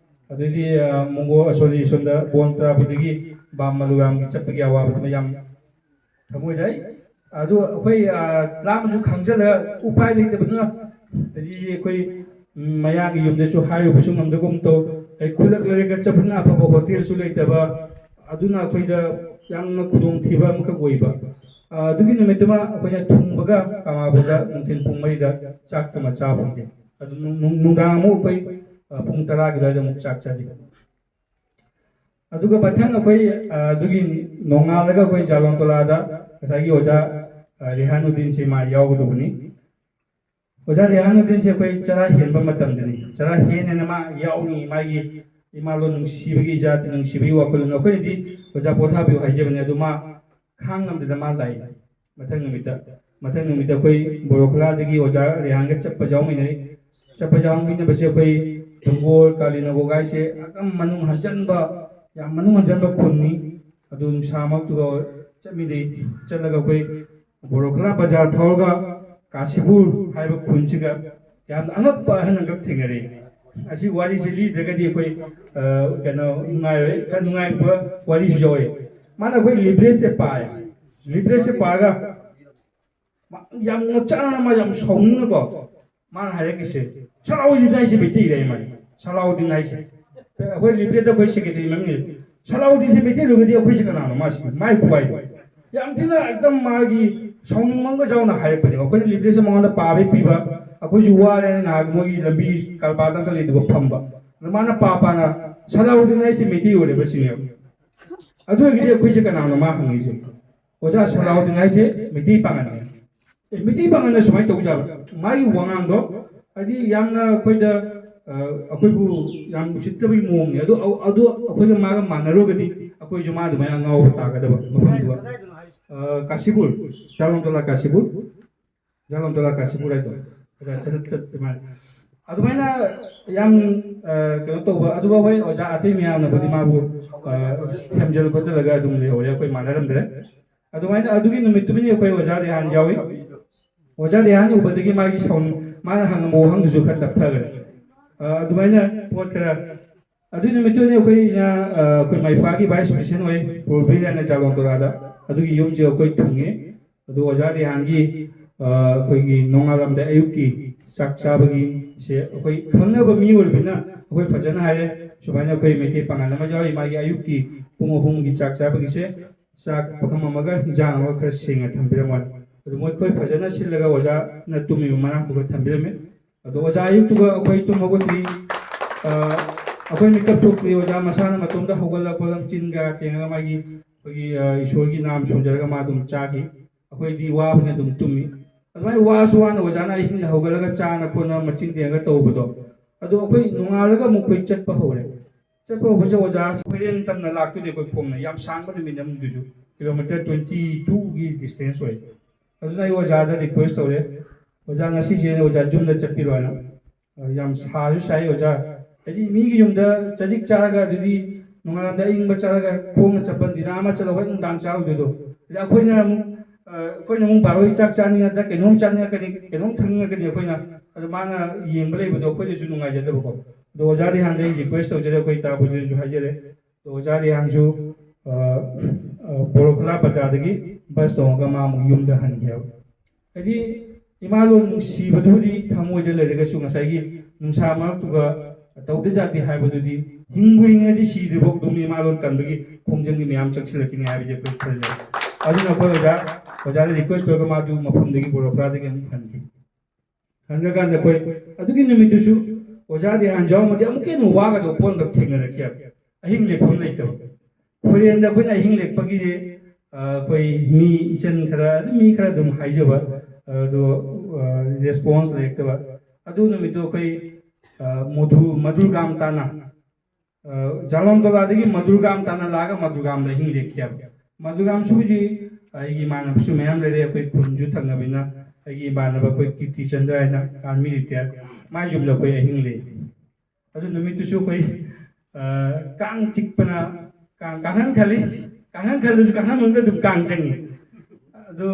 ꯑꯗꯩꯗꯤ ꯃꯣꯡꯒꯣ ꯑꯁꯣꯂꯤ ꯁꯣꯝꯗ ꯕꯣꯟ ꯇꯥꯕꯗꯒꯤ ꯕꯥꯝ ꯃꯂꯨꯔꯥꯝꯒꯤ ꯆꯠꯄꯒꯤ ꯑꯋꯥꯕꯗꯨꯃ ꯌꯥꯝ ꯊꯃꯣꯏꯗ ꯑꯗꯨ ꯑꯩꯈꯣꯏ ꯂꯥꯝꯕꯁꯨ ꯈꯪꯖꯜꯂꯒ ꯎꯄꯥꯏ ꯂꯩꯇꯕꯗꯨꯅ ꯑꯗꯒꯤ ꯑꯩꯈꯣꯏ ꯃꯌꯥꯡꯒꯤ ꯌꯨꯝꯗꯁꯨ ꯍꯥꯏꯔꯨꯕꯁꯨ ꯉꯝꯗꯒꯨꯝ ꯇꯧ ꯈꯨꯜꯂꯛ ꯂꯩꯔꯒ ꯆꯠꯄꯅ ꯑꯐꯕ ꯍꯣꯇꯦꯜꯁꯨ ꯂꯩꯇꯕ ꯑꯗꯨꯅ ꯑꯩꯈꯣꯏꯗ ꯌꯥꯝꯅ ꯈꯨꯗꯣꯡꯊꯤꯕ ꯑꯃꯈꯛ ꯑꯣꯏꯕ ꯑꯗꯨꯒꯤ ꯅꯨꯃꯤꯠꯇꯨꯃ ꯑꯩꯈꯣꯏꯅ ꯊꯨꯡꯕꯒ ꯀꯃꯥꯕꯣꯗ ꯅꯨꯡꯊꯤꯜ ꯄꯨꯡ 4ꯗ ꯆꯥꯛꯇꯨꯃ ꯆꯥ ꯐꯪꯗꯦ ꯑꯗꯨ ꯅꯨꯡꯗꯥꯡ ꯑꯃꯨꯛ ꯑꯩꯈꯣꯏ ꯄꯨꯡ 10ꯒꯤ ꯑꯗꯨꯋꯥꯏꯗ ꯑꯃꯨꯛ ꯆꯥꯛ ꯆꯥꯖꯤ ꯑꯗꯨꯒ ꯃꯊꯪ ꯑꯩꯈꯣꯏ ꯑꯗꯨꯒꯤ ꯅꯣꯡꯉꯥꯜꯂꯒ ꯑꯩꯈꯣꯏ ꯖꯥꯂꯣꯟꯇꯣꯂꯥꯗ ꯉꯁꯥꯏꯒꯤ ꯑꯣꯖꯥ ꯔꯦꯍꯥꯅꯨꯗꯤꯟꯁꯦ ꯃꯥ ꯌꯥꯎꯒꯗꯧꯕꯅꯤ ꯑꯣꯖꯥ ꯔꯦꯍꯥꯅꯨꯗꯤꯟꯁꯦ ꯑꯩꯈꯣꯏ ꯆꯔꯥ ꯍꯦꯟꯕ ꯃꯇꯝꯗꯅꯤ ꯆꯔꯥ ꯍꯦꯟꯅ ꯃꯥ ꯌꯥꯎꯅꯤ ꯃꯥꯒꯤ ꯏꯃꯥꯂꯣꯟ ꯅꯨꯡꯁꯤꯕꯒꯤ ꯖꯥꯇꯤ ꯅꯨꯡꯁꯤꯕꯒꯤ ꯋꯥꯈꯜꯂꯣꯟ ꯑꯩꯈꯣꯏꯅꯗꯤ ꯑꯣꯖꯥ ꯄꯣꯊꯥꯕꯤꯌꯨ ꯍꯥꯏꯖꯕꯅꯤ ꯑꯗꯨ ꯃꯥ ꯈꯥꯡ ꯉꯝꯗꯅ ꯃꯥ ꯂꯥꯛꯏ ꯃꯊꯪ ꯅꯨꯃꯤꯠꯇ ꯑꯩꯈꯣꯏ ꯕꯣꯔꯣꯈꯂꯥꯗꯒꯤ ꯑꯣꯖꯥ ꯔꯦꯍꯥꯟꯒ ꯆꯠꯄ ꯌꯥꯎꯃꯤꯟꯅꯩ ꯆꯠꯄ ꯌꯥꯎꯃꯤꯟꯅꯕꯁꯦ ꯑꯩꯈꯣꯏ ꯇꯨꯡꯒꯣꯜ ꯀꯥꯂꯤꯅꯒꯣꯒꯥꯏꯁꯦ ꯑꯗꯨꯝ ꯃꯅꯨꯡ ꯍꯟꯖꯟꯕ ꯌꯥꯝ ꯃꯅꯨꯡ ꯍꯟꯖꯟꯕ ꯈꯨꯟꯅꯤ ꯑꯗꯨ ꯅꯨꯡꯁꯥꯃꯛꯇꯨꯒ ꯆꯠꯃꯤꯟꯅꯩ ꯆꯠꯂꯒ ꯑꯩꯈꯣꯏ ꯕꯣꯔꯣꯈꯂꯥ ꯕꯖꯥꯔ ꯊꯧꯔꯒ ꯀꯥꯁꯤꯄꯨꯔ ꯍꯥꯏꯕ ꯈꯨꯟꯁꯤꯒ ꯌꯥꯝꯅ ꯑꯉꯛꯄ ꯑꯍꯟ ꯑꯃꯈꯛ ꯊꯦꯡꯅꯔꯦ ꯑꯁꯤ ꯋꯥꯔꯤꯁꯤ ꯂꯤꯗ꯭ꯔꯒꯗꯤ ꯑꯩꯈꯣꯏ ꯀꯩꯅꯣ ꯅꯨꯡꯉꯥꯏꯔꯣꯏ ꯈꯔ ꯅꯨꯡꯉꯥꯏꯕ ꯋꯥꯔꯤꯁꯨ ꯌꯥꯎꯋꯦ ꯃꯥꯅ ꯑꯩꯈꯣই ꯂꯤꯕ꯭ꯔꯦꯁꯁꯦ ꯄꯥꯏ ꯂꯤꯕ꯭ꯔꯦꯁꯁꯦ ꯄꯥꯔꯒ ꯌꯥꯝ ꯉꯛꯆꯥꯅ ꯃꯥ ꯌꯥꯝ ꯁꯥꯎꯅꯤꯡꯅꯀꯣ ꯃꯥꯅ ꯍꯥꯏꯔꯛꯈꯤꯁꯦ ꯁꯂꯥꯎꯗꯤꯟ ꯍꯥꯏꯁꯦ ꯃꯩꯇꯩꯔꯦ ꯃꯥꯅꯤ ꯁꯂꯥꯎꯗꯤꯟ ꯍꯥꯏꯁꯦ ꯑꯩꯈꯣꯏ ꯂꯤꯕ꯭ꯔꯦꯗ ꯑꯩꯈꯣꯏ ꯁꯦꯀ꯭ꯔꯦꯇꯔꯤ ꯃꯃꯤꯡ ꯁꯂꯥꯎꯗꯤꯟꯁꯦ ꯃꯩꯇꯩꯔꯒꯗꯤ ꯑꯩꯈꯣꯏꯁꯦ ꯀꯅꯥꯅꯣ ꯃꯥꯁꯤ ꯃꯥꯏ ꯈꯨꯕꯥꯏꯗꯣ ꯌꯥꯝ ꯊꯤꯅ ꯑꯦꯛꯗꯝ ꯃꯥꯒꯤ ꯁꯥꯎꯅꯤꯡꯃꯟꯒ ꯌꯥꯎꯅ ꯍꯥꯏꯔꯛꯄꯅꯦꯕ ꯑꯩꯈꯣꯏꯅ ꯂꯤꯕ꯭ꯔꯦꯁꯁꯦ ꯃꯉꯣꯟꯗ ꯄꯥꯕꯩ ꯄꯤꯕ ꯑꯩꯈꯣꯏꯁꯨ ꯋꯥꯔꯦꯅ ꯉꯥꯏꯍꯥꯛ ꯃꯣꯏꯒꯤ ꯂꯝꯕꯤ ꯀꯔꯕꯥꯔꯗ ꯀꯜꯂꯤꯗꯨꯒ ꯐꯝꯕ ꯑꯗ ꯃꯥꯅ ꯄꯥꯅ ꯁꯂꯥꯎꯗꯤꯟ ꯍꯥꯏꯁꯦ ꯃꯩꯇꯩ ꯑꯣꯏꯔꯦꯕ ꯁꯤꯅꯦꯕ ꯑꯗꯨ ꯑꯣꯏꯔꯒꯗꯤ ꯑꯩꯈꯣꯏꯁꯦ ꯀꯅꯥꯅꯣ ꯃꯥ ꯍꯪꯉꯤꯁꯦ ꯑꯣꯖꯥ ꯁꯂꯥꯎꯗꯤꯟ ꯍꯥꯏꯁే ꯃꯩꯇꯩ ꯄꯥꯉꯜꯅꯤ ꯃꯩꯇꯩ ꯄꯥꯉꯜꯅ ꯁꯨꯃꯥꯏꯅ ꯇꯧꯖꯕ ꯃꯥꯒꯤ ꯋꯥꯉꯥꯡꯗꯣ ꯍꯥꯏꯗꯤ ꯌꯥꯝꯅ ꯑꯩꯈꯣꯏꯗ ꯑꯩꯈꯣꯏꯕु ꯌꯥꯝ ꯎꯁꯤꯠꯇꯕꯒꯤ ꯃꯑꯣꯡꯅꯤ ꯑꯗꯨ ꯑꯩꯈꯣꯏꯒ ꯃꯥꯒ ꯃꯥꯟꯅꯔꯨꯔꯒꯗꯤ ꯑꯩꯈꯣꯏꯁꯨ ꯃꯥ ꯑꯗꯨꯃꯥꯏꯅ ꯑꯉꯥꯎꯕ ꯇꯥꯒꯗꯕ ꯃꯐꯝꯗꯨꯒ ꯀꯥꯁꯤꯄꯨꯔ ꯖꯥꯂꯣꯟꯇꯣꯂꯥ ꯀꯥꯁꯤꯄꯨꯔ ꯍꯥꯏꯗꯣ ꯑꯗꯨꯃꯥꯏꯅ ꯌꯥꯝ ꯀꯩꯅꯣ ꯇꯧꯕ ꯑꯗꯨꯒ ꯑꯩꯈꯣꯏ ꯑꯣꯖꯥ ꯑꯇꯩ ꯃꯌꯥꯝꯅꯕꯨꯗꯤ ꯃꯥꯕꯨ ꯊꯦꯝꯖꯤꯜ ꯈꯣꯠꯆꯜꯂꯒ ꯑꯗꯨꯝ ꯂꯩꯍꯧꯔꯦ ꯑꯩꯈꯣꯏ ꯃꯥꯟꯅꯔꯝꯗ꯭ꯔꯦ ꯑꯗꯨꯃꯥꯏꯅ ꯑꯗꯨꯒꯤ ꯅꯨꯃꯤꯠꯇꯨꯃꯗꯤ ꯑꯩꯈꯣꯏ ꯑꯣꯖꯥ ꯔꯦꯍꯥꯟ ꯌꯥꯎꯏ ꯑꯣꯖꯥ ꯔꯦꯍꯥꯟ ꯎꯕꯗꯒꯤ ꯃꯥꯒꯤ ꯁꯥꯎꯅꯤꯡ ꯃꯥꯅ ꯍꯪꯉꯝꯕ ꯋꯥꯍꯪꯗꯨꯁꯨ ꯈꯔ ꯇꯞꯊꯈ꯭ꯔꯦ ꯑꯗꯨꯃꯥꯏꯅ ꯄꯣꯠ ꯈꯔ ꯑꯗꯨꯒꯤ ꯅꯨꯃꯤꯠꯇꯨꯗꯤ ꯑꯩꯈꯣꯏ ꯃꯩꯐꯥꯒꯤ ꯚꯥꯏꯁ ꯄ꯭ꯔꯦꯁꯤꯗꯦꯟ ꯑꯣꯏ ꯄꯨꯔꯕꯤꯔꯥꯅ ꯖꯥꯂꯣꯟꯇꯣꯂꯥꯗ ꯑꯗꯨꯒꯤ ꯌꯨꯝꯁꯦ ꯑꯩꯈꯣꯏ ꯊꯨꯡꯉꯦ ꯑꯗꯨ ꯑꯣꯖꯥ ꯔꯦꯍꯥꯟꯒꯤ ꯑꯩꯈꯣꯏꯒꯤ ꯅꯣꯡꯉꯥꯜꯂꯝꯗꯥꯏ ꯑꯌꯨꯛꯀꯤ ꯆꯥꯛ ꯆꯥꯕꯒꯤꯁꯦ ꯑꯩꯈꯣꯏ ꯈꯪꯅꯕ ꯃꯤ ꯑꯣꯏꯕꯅꯤꯅ ꯑꯩꯈꯣꯏ ꯐꯖꯅ ꯍꯥꯏꯔꯦ ꯁꯨꯃꯥꯏꯅ ꯑꯩꯈꯣꯏ ꯃꯩꯇꯩ ꯄꯥꯉꯜ ꯑꯃ ꯌꯥꯎꯔꯤ ꯃꯥꯒꯤ ꯑꯌꯨꯛꯀꯤ ꯄꯨꯡ 3ꯒꯤ ꯆꯥꯛ ꯆꯥꯕꯒꯤꯁꯦ ꯆꯥꯛ ꯄꯨꯈꯝ ꯑꯃꯒ ꯍꯤꯟꯖꯥꯡ ꯑꯃꯒ ꯈꯔ ꯁꯦꯡꯅ ꯊꯝꯕꯤꯔꯝꯃꯣꯏ ꯑꯗꯨ ꯃꯣꯏꯈꯣꯏ ꯐꯖꯅ ꯁꯤꯜꯂꯒ ꯑꯣꯖꯥꯅ ꯇꯨꯝꯃꯤꯕ ꯃꯅꯥꯛꯇꯨꯒ ꯊꯝꯕꯤꯔꯝꯃꯤ ꯑꯗꯣ ꯑꯣꯖꯥ ꯑꯌꯨꯛꯇꯨꯒ ꯑꯩꯈꯣꯏ ꯇꯨꯝ ꯍꯧꯒꯠꯇ꯭ꯔꯤ ꯑꯩꯈꯣꯏ ꯃꯤꯀꯞ ꯊꯣꯛꯇ꯭ꯔꯤ ꯑꯣꯖꯥ ꯃꯁꯥꯅ ꯃꯇꯣꯝꯗ ꯍꯧꯒꯠꯂ ꯈꯣꯠꯂ ꯆꯤꯟꯒ ꯇꯦꯡꯉꯒ ꯃꯥꯒꯤ ꯑꯩꯈꯣꯏꯒꯤ ꯏꯁꯣꯔꯒꯤ ꯅꯥꯝ ꯁꯣꯟꯖꯔꯒ ꯃꯥ ꯑꯗꯨꯝ ꯆꯥꯈꯤ ꯑꯩꯈꯣꯏꯗꯤ ꯋꯥꯕꯅ ꯑꯗꯨꯝ ꯇꯨꯝꯃꯤ ꯑꯗꯨꯃꯥꯏꯅ ꯋꯥꯁꯨ ꯋꯥꯅ ꯑꯣꯖꯥꯅ ꯑꯍꯤꯡꯗ ꯍꯧꯒꯠꯂꯒ ꯆꯥꯅ ꯈꯣꯠꯅ ꯃꯆꯤꯟ ꯇꯦꯡꯉꯒ ꯇꯧꯕꯗꯣ ꯑꯗꯣ ꯑꯩꯈꯣꯏ ꯅꯣꯡꯉꯥꯜꯂꯒ ꯑꯃꯨꯛ ꯑꯩꯈꯣꯏ ꯆꯠꯄ ꯍꯧꯔꯦ ꯆꯠꯄ ꯍꯧꯕꯁꯦ ꯑꯣꯖꯥ ꯍꯣꯔꯦꯟ ꯇꯝꯅ ꯂꯥꯛꯇꯣꯏꯅꯦ ꯑꯩꯈꯣꯏ ꯈꯣꯡꯅ ꯌꯥꯝ ꯁꯥꯡꯕ ꯅꯨꯃꯤꯠ ꯑꯃꯗꯨꯁꯨ ꯀꯤꯂꯣꯃꯤꯇꯔ 22ꯒꯤ ꯗꯤꯁꯇꯦꯟꯁ ꯑꯣꯏ ꯑꯗꯨꯅ ꯑꯩ ꯑꯣꯖꯥꯗ ꯔꯤꯀ꯭ꯋꯦꯁ ꯇꯧꯔꯦ ꯑꯣꯖꯥ ꯉꯁꯤꯁꯦ ꯑꯣꯖꯥ ꯌꯨꯝꯗ ꯆꯠꯄꯤꯔꯣ ꯍꯥꯏꯅ ꯌꯥम साजु साई ओजा यदि मीगी युमदा चजिक चारगा दुदी नुंगादा इंग बचारगा खोंग चपन दिनामा चलो वै नुंदांग चाउ दुदो या खोइना मु खोइना मु बारोइ चाक चानी दा केनोम चानी कनि केनोम थंगी कनि खोइना अदु माना येंग लेबो दो खोइ जु नुंगाइ जदबो को दो ओजारी हान दे रिक्वेस्ट तौजरे खोइ ता बुजु जु हाजरे दो ओजारी हान जु बोरोखला बजारदगी बस तोंगा मा मु युमदा हन गया यदि इमालो नुसीबदुदी थमोइदे लेरगसु ngsaigi nungsa martuga tawde jati haibadudi hinguingadi sijibok dum imalon kanbagi khomjanggi miyam chaksilakini haibije ko khale aduna ko oja request ko ma du mafamdagi borokradagi am khanki hanga ganda koi adugi numitusu oja de hanjaw modi amuke no waga do pon ga thingara kya ahing le phom nei to khorenda ko na ahing le pagi कोई मी इचन खरा मी खरा दुम हाइजबा दो response लेक्तबा अदु नमितो कोई मधुरगाम ताना जालों तो लादे की मधुरगाम ताना लागा मधुरगाम दा हिंग लेखिया मधुरगाम सुजी आइगी मानव सु मयाम लेरे कोई खुंजु थंगबिना आइगी मानव कोई कीर्ति चंद्र है आर्मी रिटायर माय जुमला कोई हिंग ले अदु नमितो सु कोई कांग चिकपना कांगन खाली कांगन मंगे दुम कांग चंगी अदु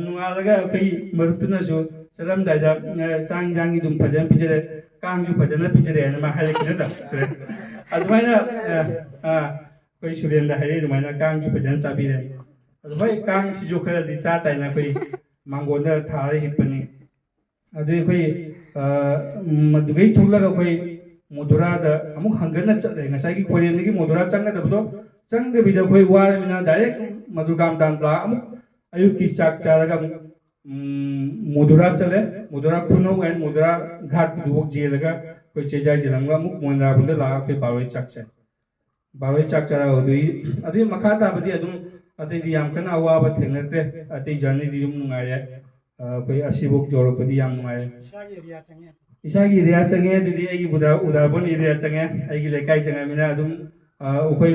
नुआलगा कोई मरुतुना सु सलाम दादा चांग जांगी दुम फजन पिजरे कांग जु फजन पिजरे न मा हाले किदा सरे अदुमाइना कोई सुरेंदा हाले अदुमाइना कांग जु फजन चाबिरे अदु भाई कांग सिजु खरा दि चा ताइना कोई मांगोना थारे हिपनी अदु कोई मदुगै थुलगा कोई मोदुरा दा अमुक हंगना चले ngसाई कोरियन की मोदुरा चंगा दबदो चंग बिदा कोई वारमिना डायरेक्ट मधुरगाम तांला अमुक अयुक की चाक चारगा मोदुरा चले मोदुरा खुनो एंड मोदुरा घाट की दुबक जेलगा कोई चेजाई जलमगा अमुक मोंदा बुंदे ला कोई बावे चाक चारा ओदुई अदुई मखा ताबदी अदुम अतै दि याम कना अवाबा थेंगरते अतै जर्नी दि जुम नुंगारे कोई असिबुक जोरपदी याम नुंगारे इसागी एरिया चंगे दुदी एगी उदारबन एरिया चंगे एगी लेकाई चंगे मिना अदुम उखोई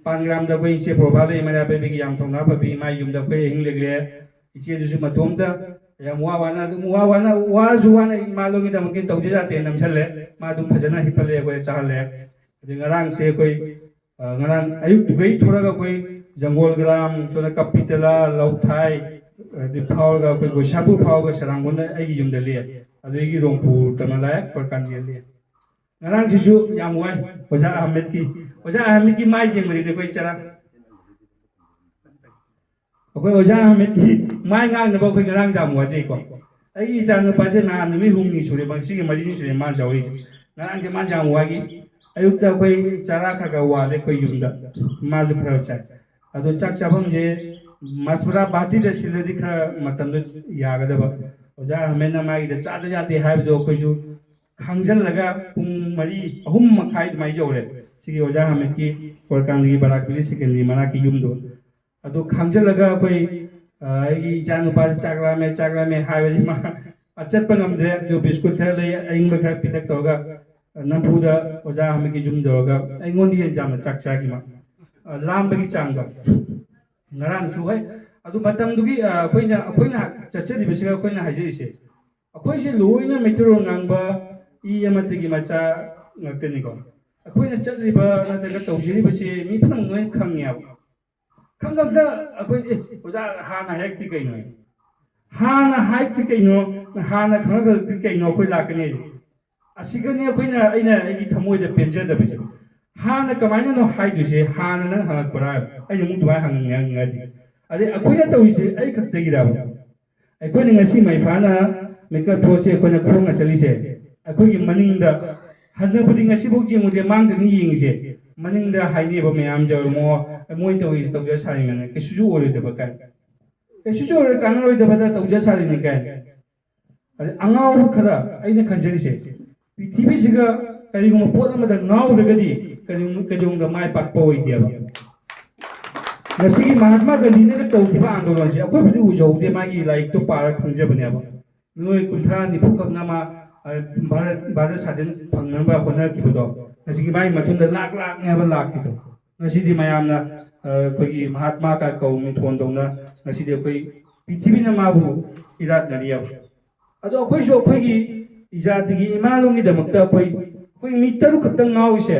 पानग्राम दा कोई इसे प्रोफाइल इमाना पे बिगी याम थोंना पबि माय युम दा कोई हिंग लेगले इसे दुसु मतोम दा या मुवावाना वाजुवाना इमालोगी दा मके तौजे जाते नमसले मा दुम फजना हिपले कोई चाहले दि ngarang से कोई ngarang अयुक दुगै थोरागा कोई जंगल ग्राम थोड़ा कपितला लौथाई दि फावगा कोई गोसापु फावगा सरंगोना एगी युम दा ले अदुगी रोंगपु तमलाय परकान ले ngarang sisu yang muai Oja Ahmed ki mai jeng mari de koi cara koi Oja Ahmed ki mai ngang na ba koi ngarang jam wa je ko ai ja na pa je na mi hum ni sure bang si mari ni sure ma jawi ngarang je ma jam wa gi ayuk ta koi cara kha ga wa le koi yum da ma ju khra cha ado chak chabam je masura bati de siladi kha matam do ya ga da ba Oja Ahmed na mai de cha da ja de ha bi do koi ju खांजल लगा पुंग मरी अहुम मखाई माई जोरे सिगी ओजा हमें की कोरकांग की Barack बिली सिकंदी मना की yum दो अदो खांजल लगा कोई आई जानु पास चागला में हाइवे मा अचत पंगम दे जो बिस्कुट खा ले अइंग बखा पितक तोगा नंफुदा ओजा हमें की युम दोगा अइंगोंदी जाम चाकचा की मा लाम बगी चांगा ngarang chu hai adu matam dugi akoina chachari bisiga akoina haje ise akoi se loina metro ngangba I amatigi macha ngakeni ko akoina chatliba na ta tawjiri basi mi phanam ngoi khangya khangabda akoi oja hana hek ti kaino hana hai ti kaino hana khangal ti kaino koi lakani asigani akoina aina agi thamoi da penja da bisi hana kamaina no hai du se hana na hak para ai mu duai hang ngadi ade akoina tawise ai khattagi ra akoina ngasi mai fana meka those akoina khonga chali se अखोगी मनिंग हनबुदी ngasiबोक जेमुदे मांगदनि यिंगसे मनिंग हाइनेबा मयाम जव मोय तवि तवजा सारिंगने केसुजु ओरेदबा काय केसुजु ओरे कानरोय दबदा तवजा सारिनि काय अरे अंगाव खरा आइने खंजरिसे पृथ्वी सिगा करिगुम पोत अमदा नावदगदि करिगुम my पाकपा ओइदियाबा ngasiगी Mahatma Gandhi ने तौखिबा आंदोलन से अखोय बिदि उजौदे मागी लाइक तो पार खंजबनेबा नोय कुंथा निफु कगनामा भारत स्वाधीन फंगनबा होनकिबदो ngasi mai matunda lak neba lakito ngasi di mayamna koi महात्मा का कौमी थोन दौना ngasi de koi पृथ्वी ना माबु इराद नरिया अदो अखोय सो अखोय की इजाति की इमालुंगी दमकता अखोय मी तरु खतंग नाउसे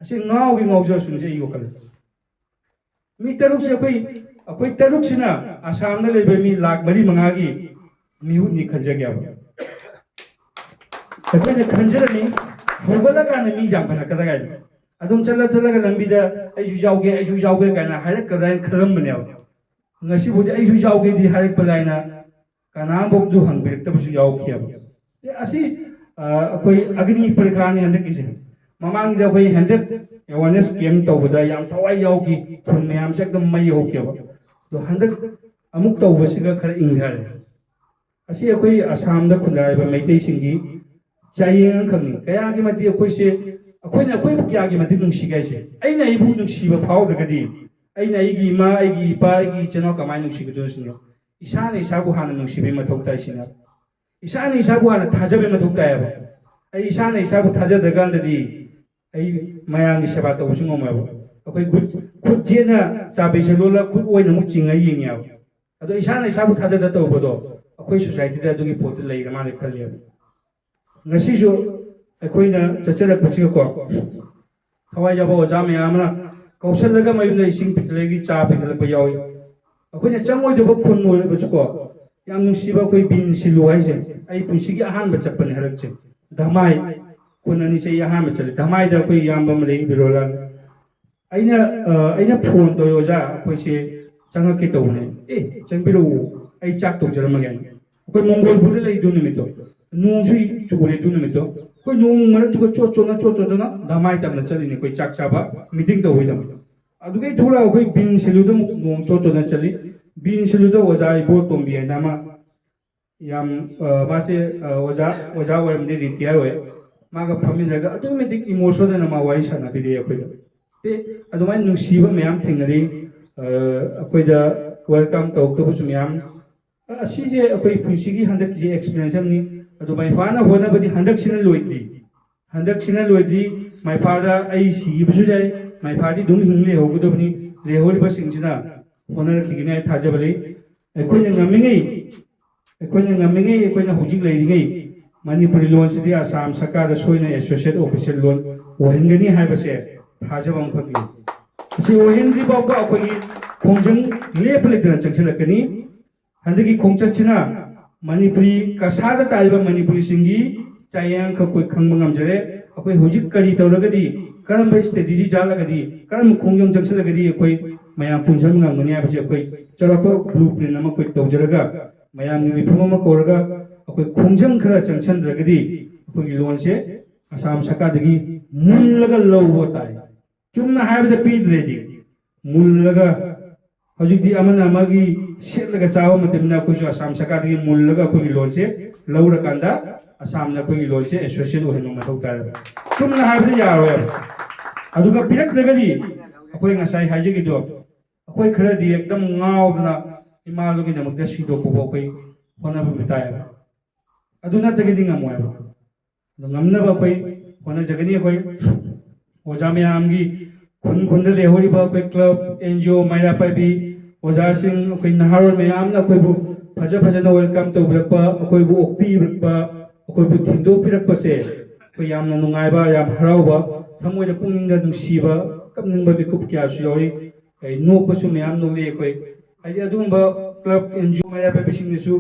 असे नाउगी नाउजो सुनजे योकल मी तरु से अखोय तरु सिना आसाम ना लेबे मी लाख बरी मंगागी मिहु नि खंजग्या अखोयने खंजरनी होगला काने मी जामफना कदागाय अदुम चला लंबीदा आइजु जाउगे काना हारक कदाय खलमबने ngasi bodi aiju jauge di harik palaina kana bokdu hangbek tabsu yaukhiab te asi koi agni parikha ni handak kise mamang da koi handak awareness camp tawda yam thawai yauki thun mayam sakdam mai hokhiab to handak amuk tawbasiga khar inghar asi koi asam da khundai ba maitei singi chayeng khangni kaya gi mati koi se koi na koi bukya gi mati nungsi gai se aina ibu nungsi ba phau da gadi ꯑꯩꯅ ꯑꯩꯒꯤ ꯏꯃꯥ ꯑꯩꯒꯤ ꯏꯄꯥ ꯑꯩꯒꯤ ꯏꯆꯤꯟꯅꯥꯎ ꯀꯃꯥꯏꯅ ꯅꯨꯡꯁꯤꯒꯗꯣꯏꯅꯣ ꯁꯤꯅꯦ ꯏꯁꯥꯅ ꯏꯁꯥꯕꯨ ꯍꯥꯟꯅ ꯅꯨꯡꯁꯤꯕꯒꯤ ꯃꯊꯧ ꯇꯥꯏ ꯁꯤꯅꯦ ꯏꯁꯥꯅ ꯏꯁꯥꯕꯨ ꯍꯥꯟꯅ ꯊꯥꯖꯕꯒꯤ ꯃꯊꯧ ꯇꯥꯏꯌꯦꯕ ꯑꯩ ꯏꯁꯥꯅ ꯏꯁꯥꯕꯨ ꯊꯥꯖꯗ꯭ꯔꯀꯥꯟꯗꯗꯤ ꯑꯩ ꯃꯌꯥꯝꯒꯤ ꯁꯦꯕꯥ ꯇꯧꯕꯁꯨ ꯉꯝꯃꯣꯏꯕ ꯑꯩꯈꯣꯏ ꯈꯨꯠ ꯆꯦꯠꯅ ꯆꯥꯕꯩꯁꯦ ꯂꯣꯜꯂ ꯈꯨꯠ ꯑꯣꯏꯅ ꯑꯃꯨꯛ ꯆꯤꯡꯉ ꯌꯦꯡꯉꯦꯕ ꯑꯗꯣ ꯏꯁꯥꯅ ꯏꯁꯥꯕꯨ ꯊꯥꯖꯗ ꯇꯧꯕꯗꯣ ꯑꯩꯈꯣꯏ ꯁꯣꯁꯥꯏꯇꯤꯗ ꯑꯗꯨꯒꯤ ꯄꯣꯠꯇꯨ ꯂꯩꯔ ꯃꯥꯜꯂꯦ ꯈꯜꯂꯦꯕ ꯉꯁꯤꯁꯨ ꯑꯩꯈꯣꯏꯅ ꯆꯠꯆꯔꯛꯄꯁꯤꯒꯀꯣ ꯊꯋꯥꯏ ꯌꯥꯎꯕ ꯑꯣꯖꯥ ꯃꯌꯥꯝ ꯑꯃꯅ ꯀꯧꯁꯜꯂꯒ ꯃꯌꯨꯝꯗ ꯏꯁꯤꯡ ꯄꯤꯊꯛꯂꯒꯤ ꯆꯥ ꯄꯤꯊꯛꯂꯛꯄ ꯌꯥꯎꯏ ꯑꯩꯈꯣꯏꯅ ꯆꯪꯉꯣꯏꯗꯕ ꯈꯨꯟ ꯑꯣꯏꯔꯕꯁꯨꯀꯣ ꯌꯥꯝ ꯅꯨꯡꯁꯤꯕ ꯑꯩꯈꯣꯏ ꯕꯤꯟ ꯁꯤꯜꯂꯨ ꯍꯥꯏꯁꯦ ꯑꯩ ꯄꯨꯟꯁꯤꯒꯤ ꯑꯍꯥꯟꯕ ꯆꯠꯄꯅꯤ ꯍꯟꯗꯛꯁꯦ ꯙꯃꯥꯏ ꯈꯨꯟ ꯑꯅꯤꯁꯦ ꯑꯩ ꯑꯍꯥꯟꯕ ꯆꯠꯂꯤ ꯙꯃꯥꯏꯗ ꯑꯩꯈꯣꯏ ꯏꯌꯥꯝꯕ ꯑꯃ ꯂꯩ ꯕꯤꯔꯣꯂꯥꯜ ꯑꯩꯅ ꯐꯣꯟ ꯇꯧꯔꯦ ꯑꯣꯖꯥ ꯑꯩꯈꯣꯏꯁꯦ ꯆꯪꯉꯛꯀꯦ ꯇꯧꯕꯅꯦ ꯆꯪꯕꯤꯔꯛꯎ ꯑꯩ ꯆꯥꯛ ꯇꯧꯖꯔꯝꯃꯒꯦ ꯑꯩꯈꯣꯏ ꯃꯣꯡꯒꯣꯜꯕꯨꯗ ꯂꯩꯗꯨ ꯅꯨꯃꯤꯠꯇꯣ ꯅꯣꯡꯁꯨ ꯆꯨꯔꯦ ꯑꯗꯨ ꯅꯨꯃꯤꯠꯇꯣ ꯑꯩꯈꯣꯏ ꯅꯣꯡ ꯃꯔꯛꯇꯨꯒ ꯆꯣꯠꯆꯣꯠꯅ ꯙꯃꯥꯏ ꯇꯝꯅ ꯆꯠꯂꯤꯅꯤ ꯑꯩꯈꯣ ꯆꯥꯛ ꯆꯥꯕ ꯃꯤꯇꯤꯡ ꯇꯧꯕꯩꯗꯃꯛ ꯑꯗꯨꯒꯩ ꯊꯣꯛꯂꯒ ꯑꯩꯈꯣꯏ ꯕꯤꯟ ꯁꯤꯜꯂꯨꯗ ꯑꯃꯨꯛ ꯅꯣꯡ ꯆꯣꯠꯆꯣꯠꯅ ꯆꯠꯂꯤ ꯕꯤꯟ ꯁꯤꯜꯂꯨꯗ ꯑꯣꯖꯥ ꯏꯕꯣꯇꯣꯝꯕꯤ ꯍꯥꯏꯅ ꯑꯃ ꯌꯥꯝ ꯃꯥꯁꯦ ꯑꯣꯖꯥ ꯑꯣꯏꯔꯝꯗꯤ ꯔꯤꯇꯤꯌꯥꯔ ꯑꯣꯏ ꯃꯥꯒ ꯐꯝꯃꯤꯟꯅꯔꯒ ꯑꯗꯨꯛꯀꯤ ꯃꯇꯤꯛ ꯏꯃꯣꯁꯅꯦꯜ ꯃꯥ ꯋꯥꯔꯤ ꯁꯥꯟꯅꯕꯤꯔꯛꯑꯦ ꯑꯩꯈꯣꯏꯗ ꯑꯗꯨꯃꯥꯏꯅ ꯅꯨꯡꯁꯤꯕ ꯃꯌꯥꯝ ꯊꯦꯡꯅꯔꯤ ꯑꯩꯈꯣꯏꯗ ꯋꯦꯜꯀꯝ ꯇꯧꯔꯛꯇꯕꯁꯨ ꯃꯌꯥꯝ ꯑꯁꯤꯁꯦ ꯑꯩꯈꯣꯏ ꯄꯨꯟꯁꯤꯒꯤ ꯍꯟꯗꯛꯀꯤꯁꯦ ꯑꯦꯛꯁꯄꯤꯔꯤꯌꯦꯟꯁ ꯑꯃꯅꯤ ꯑꯗꯨ ꯃꯥꯏꯐꯥꯅ ꯍꯣꯠꯅꯕꯗꯤ ꯍꯟꯗꯛꯁꯤꯅ ꯂꯣꯏꯗ꯭ꯔꯤ ꯃꯥꯏꯐꯥꯗ ꯑꯩ ꯁꯤꯈꯤꯕꯁꯨ ꯌꯥꯏ ꯃꯥꯏꯐꯥꯗꯤ ꯑꯗꯨꯝ ꯍꯤꯡ ꯂꯩꯍꯧꯒꯗꯕꯅꯤ ꯂꯩꯍꯧꯔꯤꯕꯁꯤꯡꯁꯤꯅ ꯍꯣꯠꯅꯔꯛꯈꯤꯒꯅꯤ ꯍꯥꯏ ꯊꯥꯖꯕ ꯂꯩ ꯑꯩꯈꯣꯏꯅ ꯉꯝꯃꯤꯉꯩ ꯑꯩꯈꯣꯏꯅ ꯍꯧꯖꯤꯛ ꯂꯩꯔꯤꯉꯩ ꯃꯅꯤꯄꯨꯔꯤ ꯂꯣꯟꯁꯤꯗꯤ ꯑꯁꯥꯝ ꯁꯔꯀꯥꯔꯗ ꯁꯣꯏꯅ ꯑꯦꯁꯣꯁꯤꯌꯦꯠ ꯑꯣꯐꯤꯁꯤꯌꯦꯜ ꯂꯣꯟ ꯑꯣꯏꯍꯟꯒꯅꯤ ꯍꯥꯏꯕꯁꯦ ꯊꯥꯖꯕ ꯑꯃꯈꯛ ꯂꯩ ꯑꯁꯤ ꯑꯣꯏꯍꯟꯗ꯭री ꯐꯥꯎꯕ ꯑꯩꯈꯣꯏꯒꯤ ꯈꯣꯡꯖꯪ ꯂꯦꯞꯄ ꯂꯩꯇꯅ ꯆꯪꯁꯤꯜꯂꯛꯀꯅꯤ ꯍꯟꯗꯛꯀꯤ ꯈꯣꯡꯆꯠꯁꯤꯅ ꯃꯅꯤꯄꯨꯔꯤ ꯀꯁꯥꯗ ꯇꯥꯔꯤꯕ ꯃꯅꯤꯄꯨꯔꯤꯁꯤꯡꯒꯤ ꯆꯥꯌꯦꯡꯈꯛ ꯑꯩꯈꯣꯏ ꯈꯪꯕ ꯉꯝꯖꯔꯦ ꯑꯩꯈꯣꯏ ꯍꯧꯖꯤꯛ ꯀꯔꯤ ꯇꯧꯔꯒꯗꯤ ꯀꯔꯝꯕ ꯏꯁꯇ꯭ꯔꯦꯇꯦꯖꯤ ꯆꯥꯜꯂꯒꯗꯤ ꯀꯔꯝꯕ ꯈꯣꯡꯖꯪ ꯆꯪꯁꯤꯜꯂꯒꯗꯤ ꯑꯩꯈꯣꯏ ꯃꯌꯥꯝ ꯄꯨꯟꯁꯤꯟꯕ ꯉꯝꯒꯅꯤ ꯍꯥꯏꯕꯁꯦ ꯑꯩꯈꯣꯏ ꯆꯥꯎꯔꯥꯛꯄ ꯕ꯭ꯂꯨ ꯄ꯭ꯔꯤꯟ ꯑꯃ ꯑꯩꯈꯣꯏ ꯇꯧꯖꯔꯒ ꯃꯌꯥꯝꯒꯤ ꯃꯤꯐꯝ ꯑꯃ ꯀꯧꯔꯒ ꯑꯩꯈꯣꯏ ꯈꯣꯡꯖꯪ ꯈꯔ ꯆꯪꯁꯤꯟꯗ꯭ꯔꯒꯗꯤ ꯑꯩꯈꯣꯏꯒꯤ ꯂꯣꯟꯁꯦ ꯑꯁꯥꯝ ꯁꯔꯀꯥꯔꯗꯒꯤ ꯃꯨꯜꯂꯒ ꯂꯧꯕ ꯇꯥꯏ ꯆꯨꯝꯅ ꯍꯥꯏꯕꯗ ꯄꯤꯗ꯭ꯔꯦꯗꯤ ꯃꯨꯜꯂꯒ ꯍꯧꯖꯤꯛꯇꯤ ꯑꯃꯅ ꯑꯃꯒꯤ ꯁꯦꯠꯂꯒ ꯆꯥꯕ ꯃꯇꯝꯗ ꯑꯩꯈꯣꯏꯁꯨ ꯑꯁꯥꯝ ꯁꯔꯀꯥꯔꯗꯒꯤ ꯃꯨꯜꯂꯒ ꯑꯩꯈꯣꯏꯒꯤ ꯂꯣꯟꯁꯦ ꯂꯧꯔꯀꯥꯟꯗ ꯑꯁꯥꯝꯅ ꯑꯩꯈꯣꯏꯒꯤ ꯂꯣꯟꯁꯦ ꯑꯦꯁꯣꯁꯤꯌꯦꯠ ꯑꯣꯏꯍꯟꯕ ꯃꯊꯧ ꯇꯥꯏꯕ ꯆꯨꯝꯅ ꯍꯥꯏꯕꯗ ꯌꯥꯔꯣꯏꯕ ꯑꯗꯨꯒ ꯄꯤꯔꯛꯇ꯭ꯔꯒꯗꯤ ꯑꯩꯈꯣꯏ ꯉꯁꯥꯏ ꯍꯥꯏꯖꯈꯤꯗꯣ ꯑꯩꯈꯣꯏ ꯈꯔꯗꯤ एकदम ꯉꯥꯎꯗꯅ ꯏꯃꯥꯂꯣꯟꯒꯤꯗꯃꯛꯇ ꯁꯤꯗꯣꯛꯄꯕꯨ ꯑꯩꯈꯣꯏ ꯍꯣꯠꯅꯕ ꯇꯥꯏꯕ ꯑꯗꯨ ꯅꯠꯇ꯭ꯔꯒꯗꯤ ꯉꯝꯃꯣꯏꯕ ꯑꯗꯨ ꯉꯝꯅꯕ ꯑꯩꯈꯣꯏ ꯍꯣꯠꯅꯖꯒꯅꯤ ꯑꯩꯈꯣꯏ ꯑꯣꯖꯥ ꯃꯌꯥꯝꯒꯤ ꯈꯨꯟꯗ ꯂꯩꯍꯧꯔꯤꯕ ꯑꯩꯈꯣꯏ ꯀ꯭ꯂꯕ NGO ꯃꯩꯔꯥ ꯄꯥꯏꯕꯤ ꯑꯣꯖꯥꯁꯤꯡ ꯑꯩꯈꯣꯏ ꯅꯍꯥꯔꯣꯜ ꯃꯌꯥꯝꯅ ꯑꯩꯈꯣꯏꯕꯨ ꯐꯖꯅ ꯋꯦꯜꯀꯝ ꯇꯧꯕꯤꯔꯛꯄ ꯑꯩꯈꯣꯏꯕꯨ ꯑꯣꯛꯄꯤꯔꯛꯄ ꯑꯩꯈꯣꯏꯕꯨ ꯊꯤꯟꯗꯣꯛꯄꯤꯔꯛꯄꯁꯦ ꯑꯩꯈꯣꯏ ꯌꯥꯝꯅ ꯅꯨꯡꯉꯥꯏꯕ ꯌꯥꯝ ꯍꯔꯥꯎꯕ ꯊꯃꯣꯏꯗ ꯄꯨꯛꯅꯤꯡꯗ ꯅꯨꯡꯁꯤꯕ ꯀꯞꯅꯤꯡꯕ ꯃꯤꯀꯨꯞ ꯀꯌꯥꯁꯨ ꯌꯥꯎꯔꯤ ꯅꯣꯛꯄꯁꯨ ꯃꯌꯥꯝ ꯅꯣꯛꯂꯤ ꯑꯩꯈꯣꯏ ꯍꯥꯏꯗꯤ ꯑꯗꯨꯒꯨꯝꯕ ꯀ꯭ꯂꯕ NGO ꯃꯩꯔꯥ ꯄꯥꯏꯕꯤꯁꯤꯡꯅꯁꯨ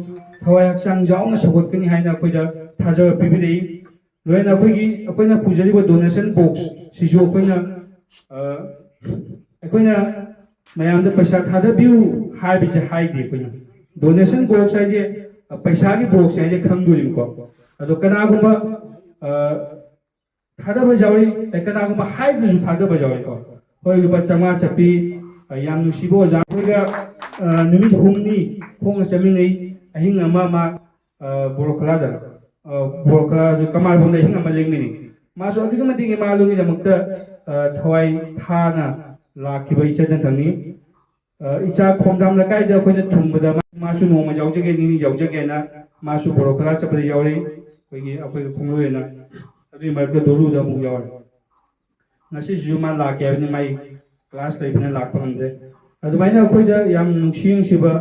ꯊꯋꯥꯏ ꯍꯛꯆꯥꯡ ꯌꯥꯎꯅ ꯁꯧꯒꯠꯀꯅꯤ ꯍꯥꯏꯅ ꯑꯩꯈꯣꯏꯗ ꯊꯥꯖꯕ ꯄꯤꯕꯤꯔꯛꯏ ꯂꯣꯏꯅ ꯑꯩꯈꯣꯏꯅ ꯄꯨꯖꯔꯤꯕ ꯗꯣꯅꯦꯁꯟ ꯕꯣꯛꯁ ꯁꯤꯁꯨ ꯑꯩꯈꯣꯏꯅ ꯃꯌꯥꯝꯗ ꯄꯩꯁా ꯊꯥꯗꯕꯤꯌꯨ ꯍꯥꯏꯕꯁꯦ ꯍꯥꯏꯗꯦ ꯑꯩꯈꯣꯏꯅ ꯗꯣꯅꯦꯁꯟ ꯕꯣꯛꯁ ꯍꯥꯏꯁꯦ ꯄꯩꯁꯥꯒꯤ ꯕꯣꯛꯁ ꯍꯥꯏꯁꯦ ꯈꯪꯗꯣꯔꯤꯕꯀꯣ ꯑꯗꯣ ꯀꯅꯥꯒꯨꯝꯕ ꯊꯥꯗꯕ ꯌꯥꯎꯏ ꯀꯅꯥꯒꯨꯝꯕ ꯍꯥꯏꯗ꯭ꯔꯁꯨ ꯊꯥꯗꯕ ꯌꯥꯎꯏꯀꯣ ꯍꯣꯏ ꯂꯨꯄꯥ 500 ꯆꯠꯄꯤ ꯌꯥꯝ ꯅꯨꯡꯁꯤꯕ ꯑꯣꯖꯥ ꯑꯩꯈꯣꯏꯒ ꯅꯨꯃꯤꯠ 6ꯅꯤ ꯈꯣꯡꯅ ꯆꯠꯃꯤꯟꯅꯩ ꯑꯍꯤꯡ ꯑꯃ ꯕꯣꯔꯣꯈꯂꯥꯗ ꯕꯣꯔꯣꯈꯂꯥꯁꯨ ꯀꯃꯥꯔꯕꯣꯟꯗ ꯑꯍꯤꯡ ꯑꯃ ꯂꯦꯡꯃꯤꯟꯅꯩ ꯃꯥꯁꯨ ꯑꯗꯨꯛꯀꯤ ꯃꯇꯤꯛ ꯏꯃꯥꯂꯣꯟꯒꯤꯗꯃꯛꯇ ꯊꯋꯥꯏ ꯊꯥꯅ ꯂꯥꯛꯈꯤꯕ ꯏꯆꯟꯅ ꯈꯪꯉꯤ ꯏꯆꯥ ꯈꯣꯡꯗꯥꯝ ꯂꯩꯀꯥꯏꯗ ꯑꯩꯈꯣꯏꯅ ꯊꯨꯡꯕꯗ ꯃꯥꯁꯨ ꯅꯣꯡꯃ ꯌꯥꯎꯖꯒꯦ ꯅꯤꯅꯤ ꯌꯥꯎꯖꯒꯦꯅ ꯃꯥꯁꯨ ꯕꯣꯔꯣꯈꯂꯥ ꯆꯠꯄꯗ ꯌꯥꯎꯔꯤ ꯑꯩꯈꯣꯏꯒ ꯈꯣꯡꯂꯣꯏꯅ ꯑꯗꯨꯒꯤ ꯃꯔꯛꯇ ꯗꯣꯂꯨꯗ ꯑꯃꯨꯛ ꯌꯥꯎꯔꯦ ꯉꯁꯤꯁꯨ ꯃꯥ ꯂꯥꯛꯀꯦ ꯍꯥꯏꯕꯅꯤ ꯃꯥꯏ ꯀ꯭ꯂꯥꯁ ꯂꯩꯕꯅ ꯂꯥꯛꯄ ꯉꯝꯗ꯭ꯔꯦ ꯑꯗꯨꯃꯥꯏꯅ ꯑꯩꯈꯣꯏꯗ ꯌꯥꯝ ꯅꯨꯡꯁꯤꯕ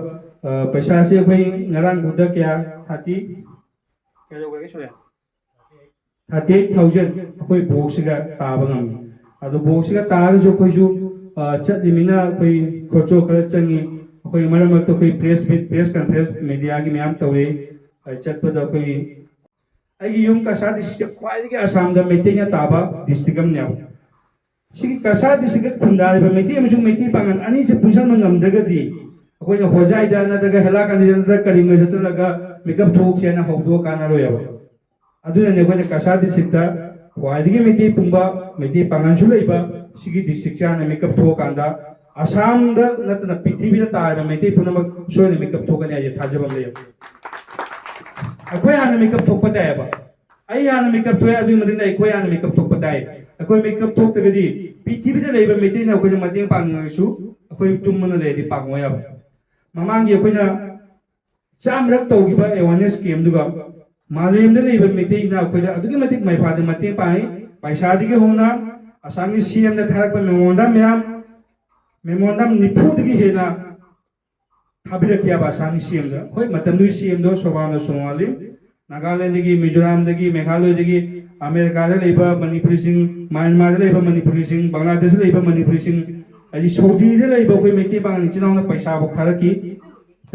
ꯄꯩꯁꯥꯁꯦ ꯑꯩꯈꯣꯏ ꯉꯔꯥꯡꯗꯨꯗ ꯀꯌꯥ 38,000 ꯑꯩꯈꯣꯏ ꯕꯣꯛꯁꯤꯒ ꯇꯥꯕ ꯉꯝꯃꯤ ꯑꯗꯣ ꯕꯣꯛꯁꯤꯒ ꯇꯥꯔꯒꯁꯨ ꯑꯩꯈꯣꯏꯁꯨ ꯆꯠꯂꯤꯃꯤꯅ ꯑꯩꯈꯣꯏ ꯈꯣꯔꯆꯣ ꯈꯔ ꯆꯪꯉꯤ ꯑꯩꯈꯣꯏ ꯃꯔꯛ ꯃꯔꯛꯇ ꯑꯩꯈꯣꯏ ꯄ꯭ꯔꯦꯁ ꯀꯟꯐꯔꯦꯟꯁ ꯃꯦꯗꯤꯌꯥꯒꯤ ꯃꯌꯥꯝ ꯇꯧꯏ ꯆꯠꯄꯗ ꯑꯩꯈꯣꯏꯒꯤ ꯑꯩꯒꯤ ꯌꯨꯝ ꯀꯁꯥ ꯗꯤꯁꯇ꯭ꯔꯤꯛꯇ ꯈ꯭ꯋꯥꯏꯗꯒꯤ ꯑꯁꯥꯝꯗ ꯃꯩꯇꯩꯅ ꯇꯥꯕ ꯗꯤꯁꯇ꯭ꯔꯤꯛ ꯑꯃꯅꯦꯕ ꯁꯤꯒꯤ ꯀꯁꯥ ꯗꯤꯁꯇ꯭ꯔꯤꯛꯇ ꯈꯨꯟꯗꯥꯔꯤꯕ ꯃꯩꯇꯩ ꯑꯃꯁꯨꯡ ꯃꯩꯇꯩ ꯄꯥꯡꯒꯜ ꯑꯅꯤꯁꯦ ꯄꯨꯟꯁꯤꯟꯕ ꯉꯝꯗ꯭ꯔꯒꯗꯤ ꯑꯩꯈꯣꯏꯅ ꯍꯣꯖꯥꯏꯗ ꯅꯠꯇ꯭ꯔꯒ ꯍꯦꯂꯥꯀꯥꯟꯗꯤꯗ ꯅꯠꯇ꯭ꯔꯒ ꯀꯔꯤꯡꯒ ꯆꯠꯂꯒ ꯃꯤꯀꯞ ꯊꯣꯛꯁꯦꯅ ꯍꯧꯗꯣꯛꯑ ꯀꯥꯟꯅꯔꯣꯏꯕ ꯑꯗꯨꯅꯅꯦ ꯑꯩꯈꯣꯏꯅ ꯀꯁꯥ ꯗꯤꯁꯇ꯭ꯔꯤꯛꯇ ꯈ꯭ꯋꯥꯏꯗꯒꯤ ꯃꯩꯇꯩ ꯄꯨꯡꯕ ꯃꯩꯇꯩ ꯄꯥꯡꯒꯜꯁꯨ ꯂꯩꯕ ꯁꯤꯒꯤ ꯗꯤꯁꯇ꯭ꯔꯤꯛꯁꯦ ꯍꯥꯟꯅ ꯃꯤꯀꯞ ꯊꯣꯛꯑꯀꯥꯟꯗ ꯑꯁꯥꯝꯗ ꯅꯠꯇꯅ ꯄ꯭ꯔꯤꯊꯤꯕꯤꯗ ꯇꯥꯔꯤꯕ ꯃꯩꯇꯩ ꯄꯨꯝꯅꯃꯛ ꯁꯣꯏꯅ ꯃꯤꯀꯞ ꯊꯣꯛꯀꯅꯤ ꯍꯥꯏꯁꯦ ꯊꯥꯖꯕ ꯑꯃ ꯂꯩꯌꯦꯕ ꯑꯩꯈꯣꯏ ꯍꯥꯟꯅ ꯃꯤꯀꯞ ꯊꯣꯛꯄ ꯇꯥꯏꯌꯦꯕ ꯑꯩ ꯍꯥꯟꯅ ꯃꯤꯀꯞ ꯊꯣꯛꯑꯦ ꯑꯗꯨꯒꯤ ꯃꯇꯨꯡꯗ ꯑꯩꯈꯣꯏ ꯍꯥꯟꯅ ꯃꯤꯀꯞ ꯊꯣꯛꯄ ꯇꯥꯏ ꯑꯩꯈꯣꯏ ꯃꯤꯀꯞ ꯊꯣꯛꯇ꯭ꯔꯒꯗꯤ ꯄ꯭ꯔꯤꯊꯤꯕꯤꯗ ꯂꯩꯕ ꯃꯩꯇꯩꯅ ꯑꯩꯈꯣꯏꯅ ꯃꯇꯦꯡ ꯄꯥꯡꯅꯤꯡꯉꯁꯨ ꯑꯩꯈꯣꯏ ꯇꯨꯝꯃꯅ ꯂꯩꯔꯗꯤ ꯄꯥꯡꯉꯣꯏꯕ ꯃꯃꯥꯡꯒꯤ ꯑꯩꯈꯣꯏꯅ ꯆꯥꯝꯔꯛ ꯇꯧꯈꯤꯕ ꯑꯦꯋꯥꯔꯅꯦꯁ ꯀꯦꯝꯗꯨꯒ ꯃꯥꯂꯦꯝꯗ ꯂꯩꯕ ꯃꯩꯇꯩꯅ ꯑꯩꯈꯣꯏꯗ ꯑꯗꯨꯛꯀꯤ ꯃꯇꯤꯛ ꯃꯥꯏꯄꯥꯛꯇ ꯃꯇꯦꯡ ꯄꯥꯡꯉꯤ ꯄꯩꯁꯥꯗꯒꯤ ꯍꯧꯅ ꯑꯁꯥꯝꯒꯤ CMꯗ ꯊꯥꯔꯛꯄ ꯃꯦꯃꯣꯔꯦꯟꯗꯝ 90ꯗꯒꯤ ꯍꯦꯟꯅ ꯊꯥꯕꯤꯔꯛꯈꯤꯕ ꯑꯁꯥꯝꯒꯤ CMꯗ ꯍꯣꯏ ꯃꯇꯝꯗꯨꯒꯤ CMꯗꯣ ꯁꯣꯚꯥꯅ ꯁꯣꯅꯣꯋꯥꯜꯂꯤ ꯅꯥꯒꯥꯂꯦꯟꯗꯒꯤ ꯃꯤꯖꯣꯔꯥꯝꯗꯒꯤ ꯃꯦꯘꯥꯂꯌꯗꯒꯤ ꯑꯃꯦꯔꯤꯀꯥꯗ ꯂꯩꯕ ꯃꯅꯤꯄꯨꯔꯤꯁꯤꯡ ꯃ꯭ꯌꯥꯟꯃꯥꯔꯗ ꯂꯩꯕ ꯃꯅꯤꯄꯨꯔꯤꯁꯤꯡ ꯕꯪꯒ꯭ꯂꯥꯗꯦꯁꯗ ꯂꯩꯕ ꯃꯅꯤꯄꯨꯔꯤꯁꯤꯡ ꯍꯥꯏꯗꯤ ꯁꯥꯎꯗꯤꯗ ꯂꯩꯕ ꯑꯩꯈꯣꯏ ꯃꯩꯇꯩ ꯄꯥꯉꯜ ꯏꯆꯤꯜ ꯏꯅꯥꯎꯅ ꯄꯩꯁꯥꯐꯥꯎ ꯊꯥꯔꯛꯈꯤ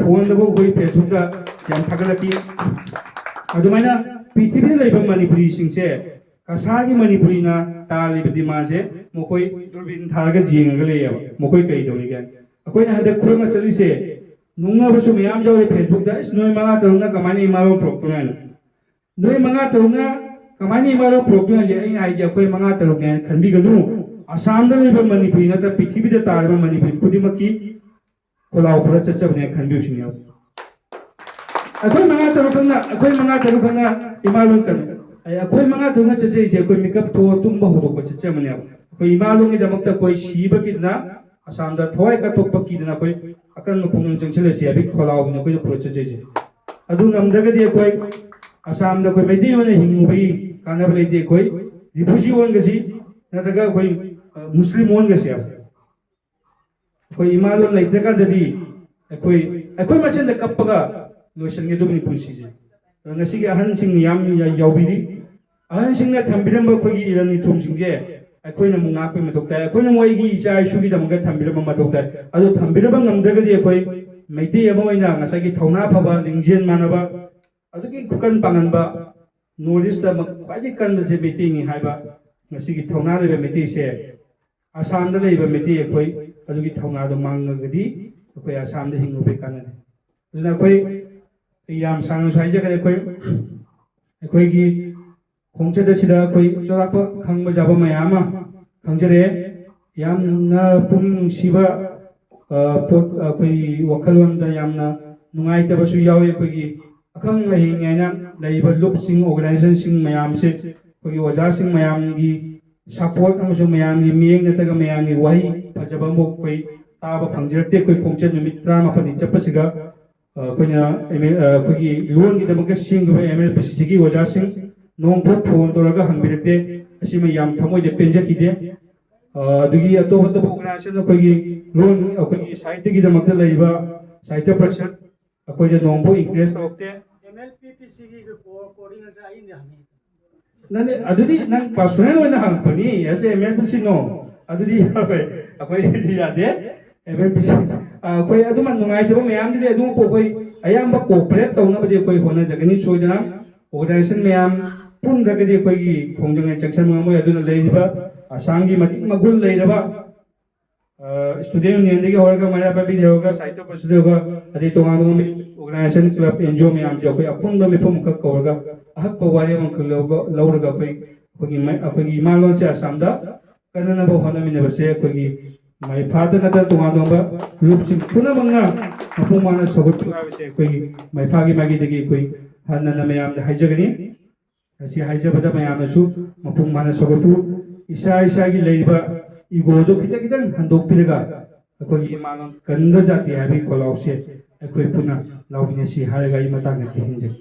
ꯐꯣꯟꯗꯕꯨ ꯑꯩꯈꯣꯏ ꯐꯦꯁꯕꯨꯛꯇ ꯌꯥꯝ ꯊꯥꯒꯠꯂꯛꯈꯤ ꯑꯗꯨꯃꯥꯏꯅ ꯄ꯭ꯔꯤꯊꯤꯕꯤꯗ ꯂꯩꯕ ꯃꯅꯤꯄꯨꯔꯤꯁꯤꯡꯁꯦ ꯀꯁꯥꯒꯤ ꯃꯅꯤꯄꯨꯔꯤꯅ ꯇꯥꯜꯂꯤꯕ ꯗꯤꯃꯥꯟꯁꯦ ꯃꯈꯣꯏ ꯗꯨꯔꯕꯤꯟ ꯊꯥꯔꯒ ꯌꯦꯡꯉꯒ ꯂꯩꯌꯦꯕ ꯃꯈꯣꯏ ꯀꯔꯤ ꯇꯧꯔꯤꯒꯦ ꯑꯩꯈꯣꯏꯅ ꯍꯟꯗꯛ ꯈꯨꯔꯪꯒ ꯆꯠꯂꯤꯁꯦ ꯅꯨꯡꯅꯕꯁꯨ ꯃꯌꯥꯝ ꯌꯥꯎꯔꯦ ꯐꯦꯁꯕꯨꯛꯇ ꯏꯁ ꯅꯣꯏ 5 ꯇꯔꯨꯛꯅ ꯀꯃꯥꯏꯅ ꯏꯃꯥ ꯂꯣꯟ ꯄꯨꯔꯛꯇꯣꯏꯅꯣ ꯍꯥꯏꯅ ꯅꯣꯏ 5 ꯇꯔꯨꯛꯅ ꯀꯃꯥꯏꯅ ꯏꯃꯥ ꯂꯣꯟ ꯄꯨꯔꯛꯇꯣꯏꯅꯣ ꯍꯥꯏꯁꯦ ꯑꯩꯅ ꯍꯥꯏꯁꯦ ꯑꯩꯈꯣꯏ 5 ꯇꯔꯨꯛꯅꯦ ꯍꯥꯏꯅ ꯈꯟꯕꯤꯒꯅꯨ ꯑꯁꯥꯝꯗ ꯂꯩꯕ ꯃꯅꯤꯄꯨꯔꯤ ꯅꯠꯇ꯭ꯔ ꯄ꯭ꯔꯤꯊꯤꯕꯤꯗ ꯇꯥꯔꯤꯕ ꯃꯅꯤꯄꯨꯔꯤ ꯈꯨꯗꯤꯡꯃꯛꯀꯤ ꯈꯣꯜꯂꯥꯎ ꯈꯔ ꯆꯠꯆꯕꯅꯦ ꯈꯟꯕꯤꯌꯨꯁꯤꯅꯦ ꯑꯩꯈꯣꯏ 5 ꯇꯔꯨꯛ ꯈꯛꯅ ꯏꯃా ꯂꯣꯟ ꯀꯟꯅ ꯑꯩꯈꯣꯏ 5 ꯇꯔꯨꯛꯅ ꯆꯠꯆꯔꯤꯁꯦ ꯑꯩꯈꯣꯏ ꯃꯤꯀꯞ ꯊꯣꯛꯑ ꯇꯨꯝꯕ ꯍꯧꯗꯣꯛꯄ ꯆꯠꯆꯕꯅꯦꯕ ꯑꯩꯈꯣꯏ ꯏꯃꯥ ꯂꯣꯟꯒꯤꯗꯃꯛꯇ ꯑꯩꯈꯣꯏ ꯁꯤꯕꯒꯤꯗꯅ ꯑꯁꯥꯝꯗ ꯊꯋꯥꯏ ꯀꯠꯊꯣꯛꯄ ꯀꯤꯗꯅ ꯑꯩꯈꯣꯏ ꯑꯀꯟꯕ ꯈꯣꯡꯖꯪ ꯆꯪꯁꯤꯜꯂꯁꯤ ꯍꯥꯏꯕꯒꯤ ꯈꯣꯜꯂꯥꯎꯅꯤ ꯑꯩꯈꯣꯏꯅ ꯄꯨꯔ ꯆꯠꯆꯔꯤꯁꯦ ꯑꯗꯨ ꯉꯝꯗ꯭ꯔꯒꯗꯤ ꯑꯩꯈꯣꯏ ꯑꯁꯥꯝꯗ ꯑꯩꯈꯣꯏ ꯃꯩꯇꯩ ꯑꯣꯏꯅ ꯍꯤꯡꯉꯨꯕꯒꯤ ꯀꯥꯟꯅꯕ ꯂꯩꯇꯦ ꯑꯩꯈꯣꯏ ꯔꯤꯐ꯭ꯌꯨꯖꯤ ꯑꯣꯟꯒꯁꯤ ꯅꯠꯇ꯭ꯔꯒ ꯑꯩꯈꯣꯏ ꯃꯨꯁꯂꯤꯝ ꯑꯣꯟꯒꯁꯤ ꯑꯩꯈꯣꯏ ꯏꯃꯥ ꯂꯣꯟ ꯂꯩꯇ꯭ꯔꯀꯥꯟꯗꯗꯤ ꯑꯩꯈꯣꯏ ꯃꯁꯦꯟꯗ ꯀꯞꯄꯒ ꯂꯣꯏꯁꯤꯟꯒꯗꯕꯅꯤ ꯄꯨꯟꯁꯤꯁꯦ ꯉꯁꯤꯒꯤ ꯑꯍꯟꯁꯤꯡ ꯌꯥꯝ ꯌꯥꯎꯕꯤꯔꯤ ꯑꯍꯟꯁꯤꯡꯅ ꯊꯝꯕꯤꯔꯝꯕ ꯑꯩꯈꯣꯏꯒꯤ ꯏꯔꯟ ꯏꯊꯨꯝꯁꯤꯡꯁꯦ ꯑꯩꯈꯣꯏꯅ ꯑꯃꯨꯛ ꯉꯥꯛꯄꯒꯤ ꯃꯊꯧ ꯇꯥꯏ ꯑꯩꯈꯣꯏꯅ ꯃꯣꯏꯒꯤ ꯏꯆꯥ ꯏꯁꯨꯒꯤꯗꯃꯛꯇ ꯊꯝꯕꯤꯔꯝꯕ ꯃꯊꯧ ꯇꯥꯏ ꯑꯗꯨ ꯊꯝꯕꯤꯔꯝꯕ ꯉꯝꯗ꯭ꯔꯒꯗꯤ ꯑꯩꯈꯣꯏ ꯃꯩꯇꯩ ꯑꯃ ꯑꯣꯏꯅ ꯉꯁꯥꯏꯒꯤ ꯊꯧꯅꯥ ꯐꯕ ꯂꯤꯡꯖꯦꯜ ꯃꯥꯟꯅꯕ ꯑꯗꯨꯒꯤ ꯈꯨꯀꯟ ꯄꯥꯡꯒꯟꯕ ꯅꯣꯔꯠ ꯏꯁꯇ ꯈ꯭ꯋꯥꯏꯗꯒꯤ ꯀꯟꯕꯁꯦ ꯃꯩꯇꯩꯅꯤ ꯍꯥꯏꯕ ꯉꯁꯤꯒꯤ ꯊꯧꯅꯥ ꯂꯩꯕ ꯃꯩꯇꯩꯁꯦ ꯑꯁꯥꯝꯗ ꯂꯩꯕ ꯃꯩꯇꯩ ꯑꯩꯈꯣꯏ ꯑꯗꯨꯒꯤ ꯊꯧꯅꯥꯗꯣ ꯃꯥꯡꯉꯒꯗꯤ ꯑꯩꯈꯣꯏ ꯑꯁꯥꯝꯗ ꯍꯤꯡꯉꯨꯕꯩ ꯀꯥꯟꯅꯗꯦ ꯑꯗꯨꯅ ꯑꯩꯈꯣꯏ ꯌꯥꯝ ꯁꯥꯡꯅꯁꯨ ꯍꯥꯏꯖꯒꯔꯦ ꯑꯩꯈꯣꯏꯒꯤ ꯈꯣꯡꯆꯠ ꯑꯁꯤꯗ ꯑꯩꯈꯣꯏ ꯆꯥꯎꯔꯥꯛꯄ ꯈꯪꯕ ꯌꯥꯕ ꯃꯌꯥꯝ ꯑꯃ ꯈꯪꯖꯔꯦ ꯌꯥꯝꯅ ꯄꯨꯛꯅꯤꯡ ꯅꯨꯡꯁꯤꯕ ꯄꯣꯠ ꯑꯩꯈꯣꯏꯒꯤ ꯋꯥꯈꯜꯂꯣꯟꯗ ꯌꯥꯝꯅ ꯅꯨꯡꯉꯥꯏꯇꯕꯁꯨ ꯌꯥꯎꯏ ꯑꯩꯈꯣꯏꯒꯤ ꯑꯈꯪ ꯑꯍꯩ ꯍꯥꯏꯅ ꯂꯩꯔꯤꯕ ꯂꯨꯞꯁꯤꯡ ꯑꯣꯔꯒꯅꯥꯏꯖꯦꯁꯟꯁꯤꯡ ꯃꯌꯥꯝꯁꯦ ꯑꯩꯈꯣꯏꯒꯤ ꯑꯣꯖꯥꯁꯤꯡ ꯃꯌꯥꯝꯒꯤ ꯁꯄꯣꯔꯠ ꯑꯃꯁꯨꯡ ꯃꯌꯥꯝꯒꯤ ꯃꯤꯠꯌꯦꯡ ꯅꯠꯇ꯭ꯔꯒ ꯃꯌꯥꯝꯒꯤ ꯋꯥꯍꯩ ꯐꯖꯕ ꯑꯃꯨꯛ ꯑꯩꯈꯣꯏ ꯇꯥꯕ ꯐꯪꯖꯔꯛꯇꯦ ꯑꯩꯈꯣꯏ ꯈꯣꯡꯆꯠ ꯅꯨꯃꯤꯠ 14ꯅꯤ ꯆꯠꯄꯁꯤꯒ ꯑꯩꯈꯣꯏꯅ ꯑꯩꯈꯣꯏꯒꯤ ꯂꯣꯟꯒꯤꯗꯃꯛꯇ ꯁꯦꯝꯈꯤꯕ MLPCCꯒꯤ ꯑꯣꯖꯥꯁꯤꯡ ꯅꯣꯡꯐꯥꯎ ꯐꯣꯟ ꯇꯧꯔꯒ ꯍꯪꯕꯤꯔꯛꯇꯦ ꯑꯁꯤꯃ ꯌꯥꯝ ꯊꯃꯣꯏꯗ ꯄꯦꯟꯖꯈꯤꯗꯦ ꯑꯗꯨꯒꯤ ꯑꯇꯣꯞ ꯑꯇꯣꯞꯄ ꯑꯣꯔꯒꯅꯥꯏꯖꯦꯁꯟ ꯑꯩꯈꯣꯏꯒꯤ ꯂꯣꯟ ꯑꯩꯈꯣꯏꯒꯤ ꯁꯥꯍꯤꯇ꯭ꯌꯒꯤꯗꯃꯛꯇ ꯂꯩꯔꯤꯕ ꯁꯥꯍꯤꯇ꯭य ꯄꯔꯤꯁꯠ ꯑꯩꯈꯣꯏꯗ ꯅꯣꯡꯐꯥꯎ ꯏꯟꯀꯔꯦꯖ ꯇꯧꯔꯛꯇꯦ MLPPCꯒꯤ ꯀꯣꯑꯣꯔꯗꯤꯅꯦꯇꯔ ꯑꯩꯅ ꯍꯪꯉꯤ ꯅꯪ ꯑꯗꯨꯗꯤ ꯅꯪ ꯄꯔꯁꯣꯅꯦꯜ ꯑꯣꯏꯅ ꯍꯪꯉꯛꯄꯅꯤ ꯑꯦꯁ MLPC ꯅꯣ ꯑꯗꯨꯗꯤ ꯌꯥꯔꯣꯏ ꯑꯩꯈꯣꯏꯗꯤ ꯌꯥꯗꯦ MLPC ꯑꯩꯈꯣꯏ ꯑꯗꯨꯃ ꯅꯨꯡꯉꯥꯏꯇꯕ ꯃꯌꯥꯝꯗꯨꯗꯤ ꯑꯗꯨꯃꯛꯄꯨ ꯑꯩꯈꯣꯏ ꯑꯌꯥꯝꯕ ꯀooperate ꯇꯧꯅꯕꯗꯤ ꯑꯩꯈꯣꯏ ꯍꯣꯠꯅꯖꯒꯅꯤ ꯁꯣꯏꯗꯅ ꯑꯣꯔꯒꯅꯥꯏꯖꯦꯁꯟ ꯃꯌꯥꯝ ꯄꯨꯟꯗ꯭ꯔꯒꯗꯤ ꯑꯩꯈꯣꯏꯒꯤ ꯈꯣꯡꯖꯪ ꯆꯪꯁꯟꯕ ꯉꯝꯃꯣꯏ ꯑꯗꯨꯅ ꯂꯩꯔꯤꯕ ꯑꯁꯥꯝꯒꯤ ꯃꯇꯤꯛ ꯃꯒꯨꯟ ꯂꯩꯔꯕ ꯁ꯭ꯇꯨꯗꯦꯟ ꯌꯨꯅꯤꯌꯟꯗꯒꯤ ꯍꯧꯔꯒ ꯃꯩꯔꯥ ꯄꯥꯏꯕꯤꯗꯒꯤ ꯍꯧꯔꯒ ꯁꯥꯍꯤꯇ꯭य ꯄꯔꯤꯁꯠꯇꯒꯤ ꯍꯧꯔꯒ ꯑꯗꯩ ꯇꯣꯉꯥꯟ ꯇꯣꯉꯥꯟꯕ ꯑꯣꯔꯒꯅꯥꯏꯖꯦꯁꯟ ꯀ꯭ꯂꯕ NGO ꯃꯌꯥꯝꯁꯦ ꯑꯩꯈꯣꯏ ꯑꯄꯨꯟꯕ ꯃꯤꯐꯝ ꯑꯃꯈꯛ ꯀꯧꯔꯒ ꯑꯍꯛꯄ ꯋꯥꯔꯦꯞ ꯑꯃꯈꯛ ꯂꯧꯔꯒ ꯑꯩꯈꯣꯏꯒꯤ ꯏꯃꯥ ꯂꯣꯟꯁꯦ ꯑꯁꯥꯝꯗ ꯀꯟꯅꯅꯕ ꯍꯣꯠꯅꯃꯤꯟꯅꯕꯁꯦ ꯑꯩꯈꯣꯏꯒꯤ ꯃꯩꯐꯥꯗ ꯅꯠꯇ꯭ꯔ ꯇꯣꯉꯥꯟ ꯇꯣꯉꯥꯟꯕ ꯂꯨꯞꯁꯤꯡ ꯄꯨꯝꯅꯃꯛꯅ ꯃꯄꯨꯡ ꯐꯥꯅ ꯁꯧꯒꯠꯄꯤꯌꯨ ꯍꯥꯏꯕꯁꯦ ꯑꯩꯈꯣꯏꯒꯤ ꯃꯩꯐꯥꯒꯤ ꯃꯥꯏꯀꯩꯗꯒꯤ ꯑꯩꯈꯣꯏ ꯍꯟꯅꯅ ꯃꯌꯥꯝꯗ ꯍꯥꯏꯖꯒꯅꯤ ꯑꯁꯤ ꯍꯥꯏꯖꯕꯗ ꯃꯌꯥꯝꯅꯁꯨ ꯃꯄꯨꯡ ꯐꯥꯅ ꯁꯧꯒꯠꯄꯤꯌꯨ ꯏꯁꯥꯒꯤ ꯂꯩꯔꯤꯕ ꯏꯒꯣꯗꯣ ꯈꯤꯇꯪ ꯍꯟꯗꯣꯛꯄꯤꯔꯒ ꯑꯩꯈꯣꯏꯒꯤ ꯏꯃꯥꯂꯣꯟ ꯀꯟꯕ ꯖꯥꯇꯤ ꯍꯥꯏꯕꯒꯤ ꯈꯣꯜꯂꯥꯎꯁꯦ ꯑꯩꯈꯣꯏ ꯄꯨꯟꯅ ꯂꯥꯎꯃꯤꯟꯅꯁꯤ ꯍꯥꯏꯔꯒ ꯑꯩ ꯃꯇꯥꯡꯗ ꯊꯦꯡꯅꯖꯩ